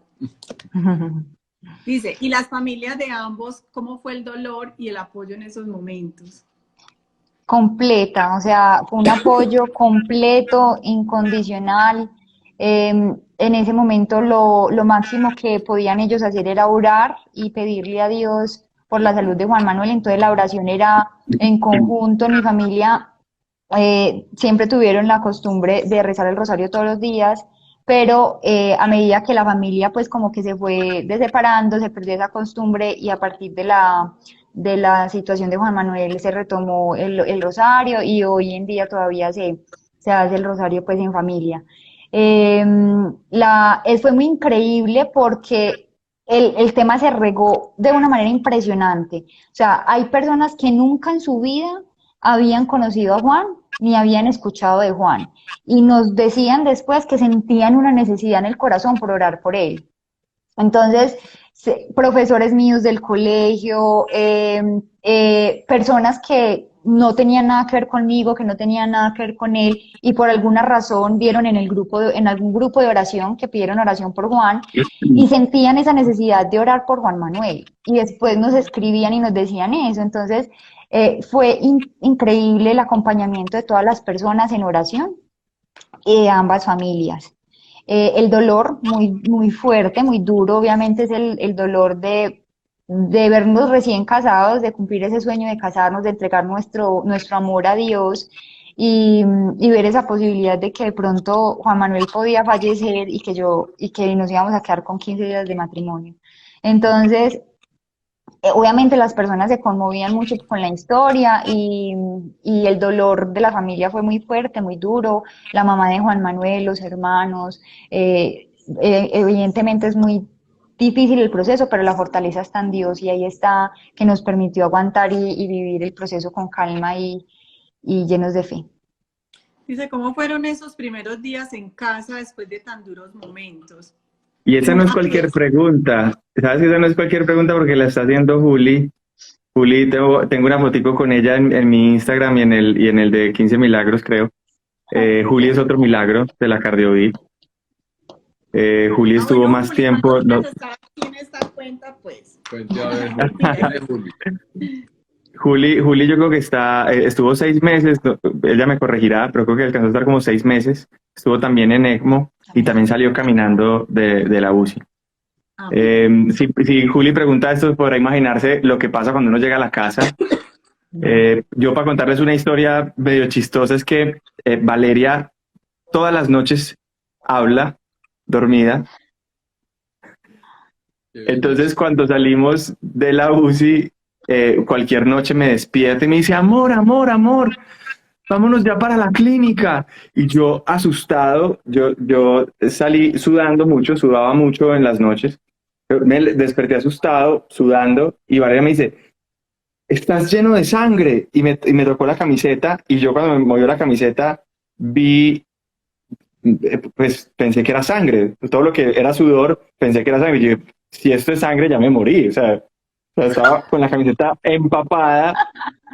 Dice, ¿y las familias de ambos, cómo fue el dolor y el apoyo en esos momentos? Completa, o sea, fue un apoyo completo, incondicional. En ese momento lo máximo que podían ellos hacer era orar y pedirle a Dios por la salud de Juan Manuel. Entonces la oración era en conjunto. Mi familia siempre tuvieron la costumbre de rezar el rosario todos los días, pero a medida que la familia pues como que se fue separando, se perdió esa costumbre y a partir de la situación de Juan Manuel se retomó el rosario y hoy en día todavía se hace el rosario pues en familia. Fue muy increíble porque el tema se regó de una manera impresionante. O sea, hay personas que nunca en su vida habían conocido a Juan ni habían escuchado de Juan y nos decían después que sentían una necesidad en el corazón por orar por él. Entonces, profesores míos del colegio, personas que no tenían nada que ver conmigo, que no tenían nada que ver con él, y por alguna razón vieron en algún grupo de oración que pidieron oración por Juan, y sentían esa necesidad de orar por Juan Manuel, y después nos escribían y nos decían eso. Entonces, fue increíble el acompañamiento de todas las personas en oración y de ambas familias. El dolor muy fuerte, muy duro, obviamente es el dolor de vernos recién casados, de cumplir ese sueño de casarnos, de entregar nuestro amor a Dios y ver esa posibilidad de que de pronto Juan Manuel podía fallecer y que nos íbamos a quedar con 15 días de matrimonio. Entonces, obviamente las personas se conmovían mucho con la historia y el dolor de la familia fue muy fuerte, muy duro. La mamá de Juan Manuel, los hermanos, evidentemente es muy difícil el proceso, pero la fortaleza está en Dios y ahí está, que nos permitió aguantar y vivir el proceso con calma y llenos de fe. Dice, ¿cómo fueron esos primeros días en casa después de tan duros momentos? Y esa no es cualquier pregunta, ¿sabes que esa no es cualquier pregunta porque la está haciendo Juli? Juli, tengo una fotico con ella en mi Instagram y en el de 15 Milagros, creo. Juli es otro milagro de la Cardiovid. Juli estuvo más Juli, tiempo... No. En esta cuenta, pues. Cuente a ver, Juli. Juli yo creo que estuvo 6 meses, ella me corregirá, pero creo que alcanzó a estar como 6 meses. Estuvo también en ECMO y también salió caminando de la UCI. Si Juli pregunta esto, podrá imaginarse lo que pasa cuando uno llega a la casa. Yo para contarles una historia medio chistosa es que Valeria todas las noches habla dormida. Entonces cuando salimos de la UCI, cualquier noche me despierta y me dice, amor, vámonos ya para la clínica. Y yo asustado, yo salí sudaba mucho en las noches. Me desperté asustado, sudando, y Valeria me dice, estás lleno de sangre. Y me tocó la camiseta, y yo cuando me movió la camiseta vi, pues pensé que era sangre. Todo lo que era sudor, pensé que era sangre. Y yo, si esto es sangre, ya me morí. O sea, estaba con la camiseta empapada,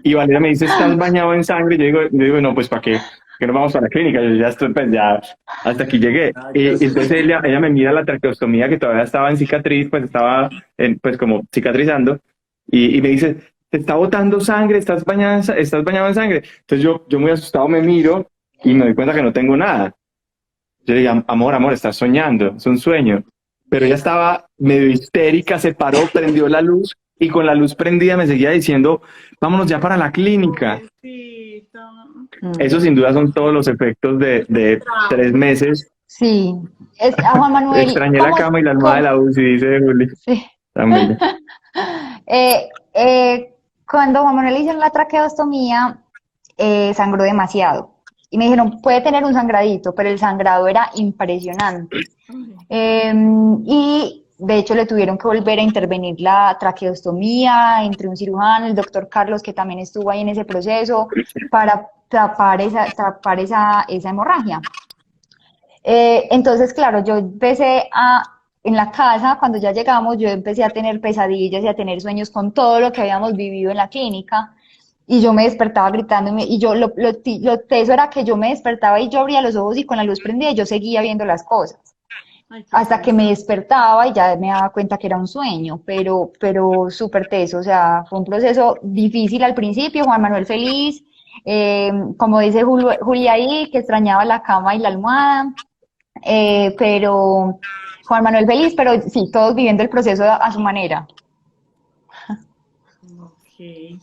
y Valeria me dice, ¿estás bañado en sangre? Yo digo, no, pues ¿para qué? Que no vamos a la clínica, yo ya estoy, pues ya, hasta aquí llegué. Y entonces ella me mira la traqueostomía que todavía estaba en cicatriz, pues estaba pues como cicatrizando, y me dice, te está botando sangre, estás bañado en sangre. Entonces yo muy asustado me miro y me doy cuenta que no tengo nada. Yo le digo, amor, estás soñando, es un sueño. Pero ella estaba medio histérica, se paró, prendió la luz y con la luz prendida me seguía diciendo, vámonos ya para la clínica. Pobrecito. Eso sin duda son todos los efectos de 3 meses. Sí, a Juan Manuel, Extrañé la cama y la almohada de la UCI, dice Juli. Sí. Tan bella. Eh, eh, Cuando Juan Manuel le hicieron la traqueostomía, sangró demasiado. Y me dijeron, puede tener un sangradito, pero el sangrado era impresionante. Y de hecho le tuvieron que volver a intervenir la traqueostomía entre un cirujano, el doctor Carlos, que también estuvo ahí en ese proceso, para tapar esa hemorragia. Entonces, claro, en la casa, cuando ya llegamos, yo empecé a tener pesadillas y a tener sueños con todo lo que habíamos vivido en la clínica. Y yo me despertaba gritando, y yo lo teso era que yo me despertaba y yo abría los ojos y con la luz prendida y yo seguía viendo las cosas. Ay, qué Hasta que cosa. me despertaba y ya me daba cuenta que era un sueño, pero súper teso, o sea, fue un proceso difícil al principio. Juan Manuel feliz, como dice Julia ahí, que extrañaba la cama y la almohada, pero Juan Manuel feliz, pero sí, todos viviendo el proceso a su manera. Ok. Sí.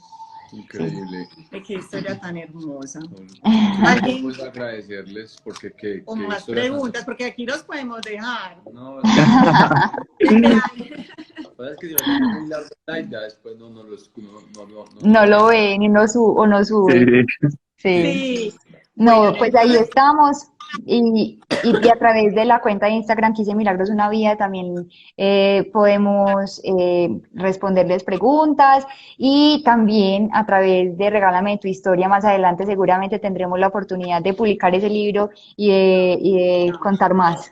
Increíble. Qué historia tan hermosa. Alguien... Alguien Pues agradecerles porque con qué más historia tan... preguntas, porque aquí los podemos dejar. No, Esperan. la verdad es que si lo hacemos muy largo live, ya después no No lo lo ven. ven y no Sí, sube. sí. Sí. Sí. Bueno, No, pues ahí entonces, estamos y a través de la cuenta de Instagram Quise Milagros Una Vida también podemos responderles preguntas y también a través de Regálame tu historia más adelante seguramente tendremos la oportunidad de publicar ese libro y de contar más.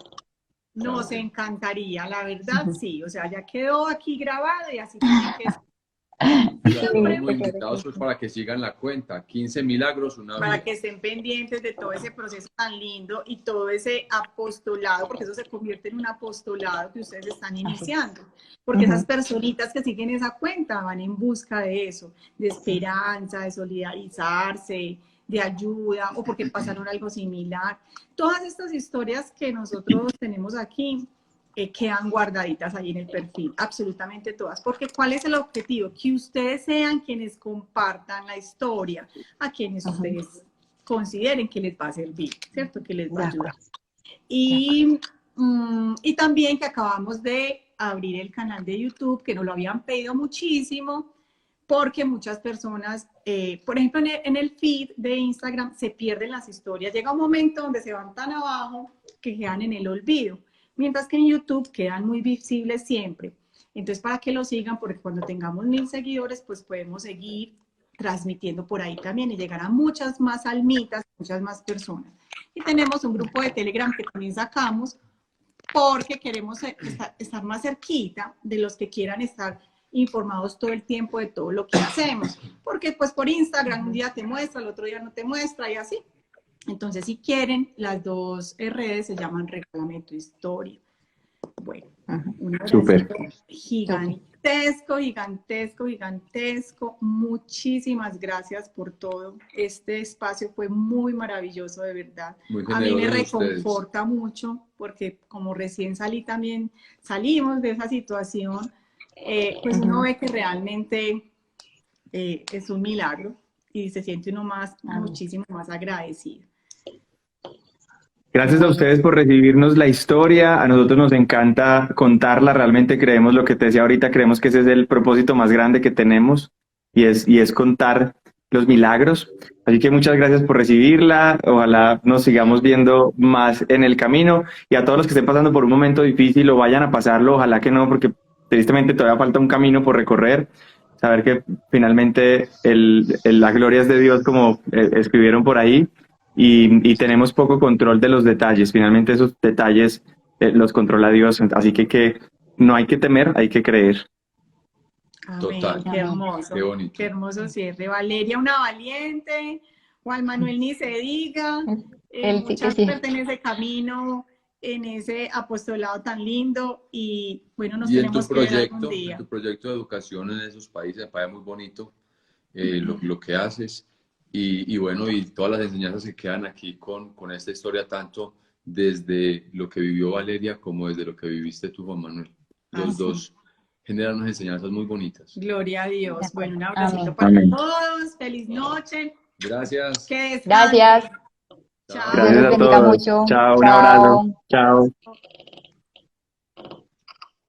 nos encantaría, la verdad, sí. O sea, ya quedó aquí grabado y así tiene que ser. Y a todos Siempre los invitados pues, para que sigan la cuenta. 15 milagros, una para vida. que estén pendientes de todo ese proceso tan lindo y todo ese apostolado, porque eso se convierte en un apostolado que ustedes están Así. iniciando, porque esas Ujú. personitas que siguen esa cuenta van en busca de eso, de esperanza, de solidarizarse, de ayuda, o porque pasaron algo similar. Todas estas historias que nosotros tenemos aquí quedan guardaditas ahí en el perfil, absolutamente todas, porque ¿cuál es el objetivo? Que ustedes sean quienes compartan la historia a quienes Ujú. ustedes consideren que les va a servir, ¿cierto? Que les va De a ayudar. acuerdo, de acuerdo. Y también que acabamos de abrir el canal de YouTube, que nos lo habían pedido muchísimo, porque muchas personas, por ejemplo, en el feed de Instagram se pierden las historias. Llega un momento donde se van tan abajo que quedan en el olvido, mientras que en YouTube quedan muy visibles siempre. Entonces, para que lo sigan, porque cuando tengamos 1000 seguidores, pues podemos seguir transmitiendo por ahí también y llegar a muchas más almitas, muchas más personas. Y tenemos un grupo de Telegram que también sacamos porque queremos estar más cerquita de los que quieran estar informados todo el tiempo de todo lo que hacemos. Porque pues por Instagram un día te muestra, el otro día no te muestra y así. Entonces, si quieren, las dos redes se llaman Regálame tu Historia. Bueno, un Súper. abrazo gigantesco, gigantesco, gigantesco. Muchísimas gracias por todo. Este espacio fue muy maravilloso, de verdad. Muy A mí me generosos ustedes. reconforta mucho porque como recién salimos de esa situación, pues uno ve que realmente es un milagro y se siente uno muchísimo más agradecido. Gracias a ustedes por recibirnos la historia. A nosotros nos encanta contarla. Realmente creemos lo que te decía ahorita, creemos que ese es el propósito más grande que tenemos y es contar los milagros. Así que muchas gracias por recibirla. Ojalá nos sigamos viendo más en el camino y a todos los que estén pasando por un momento difícil o vayan a pasarlo, ojalá que no, porque tristemente todavía falta un camino por recorrer. Saber que finalmente la gloria es de Dios, como escribieron por ahí. Y tenemos poco control de los detalles. Finalmente esos detalles los controla Dios. Así que no hay que temer, hay que creer. Amén. Total. Qué hermoso. Qué bonito. Qué hermoso cierre. Valeria, una valiente. Juan Manuel, ni se diga. Él sí que Muchas sí. suerte en ese camino, en ese apostolado tan lindo. Y bueno, nos Y en tenemos que ver algún día. tu proyecto de educación en esos países, me parece muy bonito lo que haces. Y bueno, y todas las enseñanzas que quedan aquí con esta historia, tanto desde lo que vivió Valeria como desde lo que viviste tú, Juan Manuel. Los Ah, sí. dos genera unas enseñanzas muy bonitas. Gloria a Dios. De acuerdo. Bueno, un abracito Amén. para Amén. todos. Feliz noche. Gracias. Que descansen. Gracias. Chao. Dios Gracias los a bendiga todos. mucho. Chao, un abrazo. Chao. Chao.